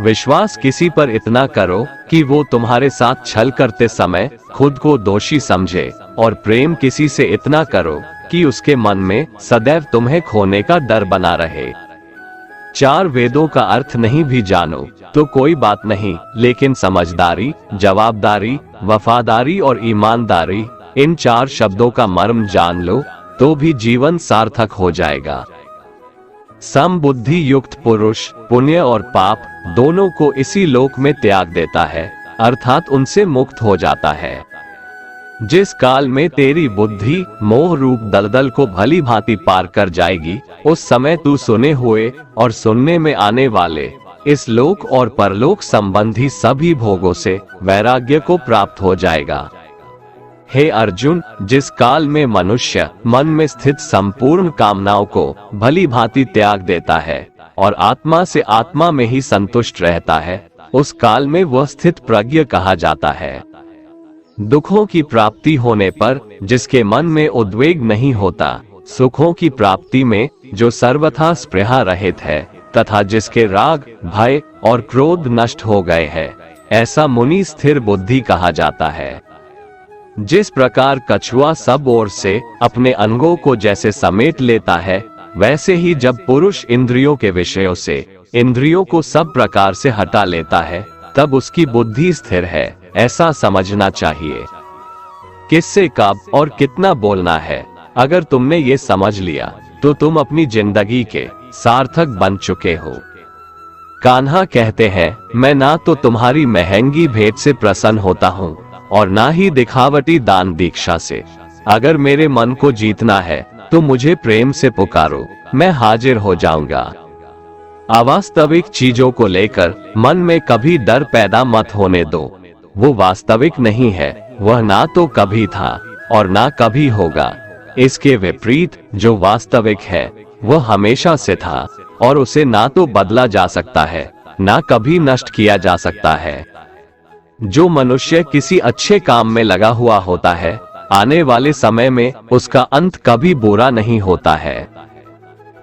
विश्वास किसी पर इतना करो कि वो तुम्हारे साथ छल करते समय खुद को दोषी समझे, और प्रेम किसी से इतना करो कि उसके मन में सदैव तुम्हें खोने का डर बना रहे। चार वेदों का अर्थ नहीं भी जानो तो कोई बात नहीं, लेकिन समझदारी, जवाबदारी, वफादारी और ईमानदारी, इन चार शब्दों का मर्म जान लो तो भी जीवन सार्थक हो जाएगा। समबुद्धि युक्त पुरुष पुण्य और पाप दोनों को इसी लोक में त्याग देता है, अर्थात उनसे मुक्त हो जाता है। जिस काल में तेरी बुद्धि मोह रूप दलदल को भली भांति पार कर जाएगी, उस समय तू सुने हुए और सुनने में आने वाले इस लोक और परलोक संबंधी सभी भोगों से वैराग्य को प्राप्त हो जाएगा। हे अर्जुन, जिस काल में मनुष्य मन में स्थित संपूर्ण कामनाओं को भली भांति त्याग देता है और आत्मा से आत्मा में ही संतुष्ट रहता है, उस काल में वह स्थित प्रज्ञ कहा जाता है। दुखों की प्राप्ति होने पर जिसके मन में उद्वेग नहीं होता, सुखों की प्राप्ति में जो सर्वथा स्पृहा रहित है तथा जिसके राग, भय और क्रोध नष्ट हो गए हैं, ऐसा मुनि स्थिर बुद्धि कहा जाता है। जिस प्रकार कछुआ सब ओर से अपने अंगों को जैसे समेट लेता है, वैसे ही जब पुरुष इंद्रियों के विषयों से इंद्रियों को सब प्रकार से हटा लेता है, तब उसकी बुद्धि स्थिर है, ऐसा समझना चाहिए। किससे कब और कितना बोलना है, अगर तुमने ये समझ लिया तो तुम अपनी जिंदगी के सार्थक बन चुके हो। कान्हा कहते हैं, मैं ना तो तुम्हारी महंगी भेंट से प्रसन्न होता हूँ और ना ही दिखावटी दान दीक्षा से। अगर मेरे मन को जीतना है तो मुझे प्रेम से पुकारो, मैं हाजिर हो जाऊंगा। अवास्तविक चीजों को लेकर मन में कभी डर पैदा मत होने दो, वो वास्तविक नहीं है, वह ना तो कभी था और ना कभी होगा। इसके विपरीत जो वास्तविक है वह हमेशा से था और उसे ना तो बदला जा सकता है, ना कभी नष्ट किया जा सकता है। जो मनुष्य किसी अच्छे काम में लगा हुआ होता है, आने वाले समय में उसका अंत कभी बुरा नहीं होता है।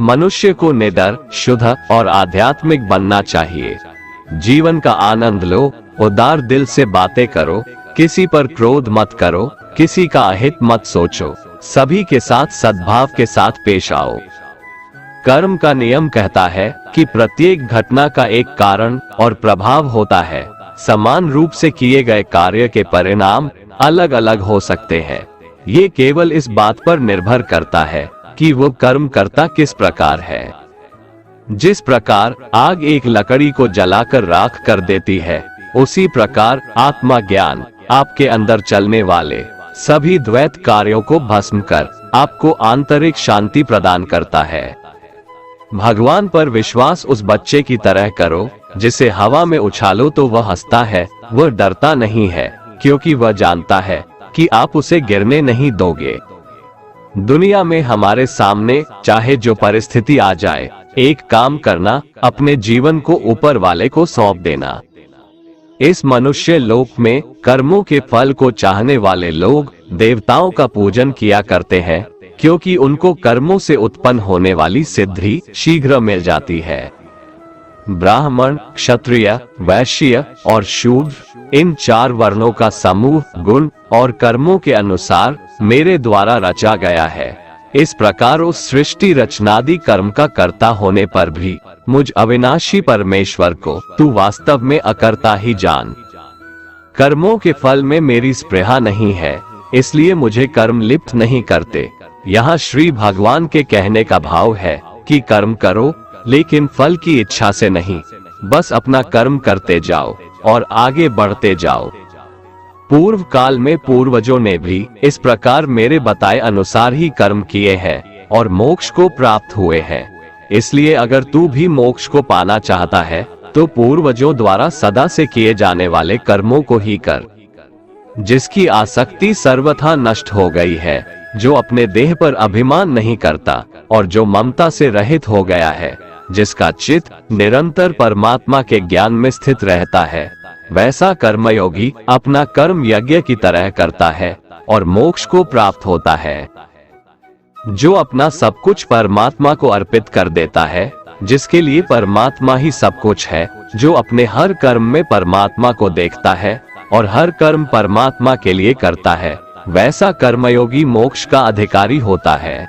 मनुष्य को निडर, शुद्ध और आध्यात्मिक बनना चाहिए। जीवन का आनंद लो, उदार दिल से बातें करो, किसी पर क्रोध मत करो, किसी का अहित मत सोचो, सभी के साथ सद्भाव के साथ पेश आओ। कर्म का नियम कहता है कि प्रत्येक घटना का एक कारण और प्रभाव होता है। समान रूप से किए गए कार्य के परिणाम अलग अलग हो सकते हैं। ये केवल इस बात पर निर्भर करता है कि वो कर्म करता किस प्रकार है। जिस प्रकार आग एक लकड़ी को जलाकर राख कर देती है, उसी प्रकार आत्मा ज्ञान आपके अंदर चलने वाले सभी द्वैत कार्यों को भस्म कर आपको आंतरिक शांति प्रदान करता है। भगवान पर विश्वास उस बच्चे की तरह करो जिसे हवा में उछालो तो वह हंसता है, वह डरता नहीं है, क्योंकि वह जानता है कि आप उसे गिरने नहीं दोगे। दुनिया में हमारे सामने चाहे जो परिस्थिति आ जाए, एक काम करना, अपने जीवन को ऊपर वाले को सौंप देना। इस मनुष्य लोक में कर्मों के फल को चाहने वाले लोग देवताओं का पूजन किया करते हैं, क्योंकि उनको कर्मों से उत्पन्न होने वाली सिद्धि शीघ्र मिल जाती है। ब्राह्मण, क्षत्रिय, वैश्य और शूद्र, इन चार वर्णों का समूह गुण और कर्मों के अनुसार मेरे द्वारा रचा गया है। इस प्रकार उस सृष्टि रचनादि कर्म का कर्ता होने पर भी मुझ अविनाशी परमेश्वर को तू वास्तव में अकर्ता ही जान। कर्मों के फल में मेरी स्पृहा नहीं है, इसलिए मुझे कर्म लिप्त नहीं करते। यहाँ श्री भगवान के कहने का भाव है कि कर्म करो, लेकिन फल की इच्छा से नहीं, बस अपना कर्म करते जाओ और आगे बढ़ते जाओ। पूर्व काल में पूर्वजों ने भी इस प्रकार मेरे बताए अनुसार ही कर्म किए हैं और मोक्ष को प्राप्त हुए हैं। इसलिए अगर तू भी मोक्ष को पाना चाहता है तो पूर्वजों द्वारा सदा से किए जाने वाले कर्मों को ही कर। जिसकी आसक्ति सर्वथा नष्ट हो गई है, जो अपने देह पर अभिमान नहीं करता और जो ममता से रहित हो गया है, जिसका चित्त निरंतर परमात्मा के ज्ञान में स्थित रहता है, वैसा कर्मयोगी अपना कर्म यज्ञ की तरह करता है और मोक्ष को प्राप्त होता है। जो अपना सब कुछ परमात्मा को अर्पित कर देता है, जिसके लिए परमात्मा ही सब कुछ है, जो अपने हर कर्म में परमात्मा को देखता है और हर कर्म परमात्मा के लिए करता है, वैसा कर्मयोगी मोक्ष का अधिकारी होता है।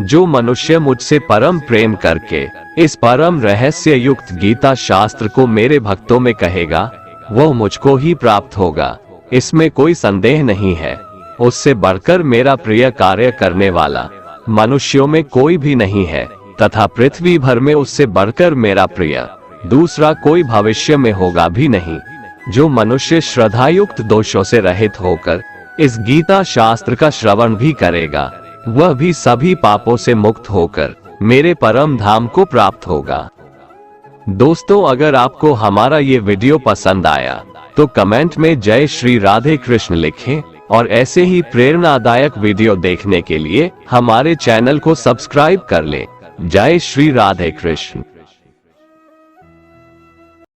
जो मनुष्य मुझसे परम प्रेम करके इस परम रहस्य युक्त गीता शास्त्र को मेरे भक्तों में कहेगा, वह मुझको ही प्राप्त होगा, इसमें कोई संदेह नहीं है। उससे बढ़कर मेरा प्रिय कार्य करने वाला मनुष्यों में कोई भी नहीं है, तथा पृथ्वी भर में उससे बढ़कर मेरा प्रिय दूसरा कोई भविष्य में होगा भी नहीं। जो मनुष्य श्रद्धायुक्त दोषों से रहित होकर इस गीता शास्त्र का श्रवण भी करेगा, वह भी सभी पापों से मुक्त होकर मेरे परम धाम को प्राप्त होगा। दोस्तों, अगर आपको हमारा ये वीडियो पसंद आया तो कमेंट में जय श्री राधे कृष्ण लिखें और ऐसे ही प्रेरणादायक वीडियो देखने के लिए हमारे चैनल को सब्सक्राइब कर लें। जय श्री राधे कृष्ण।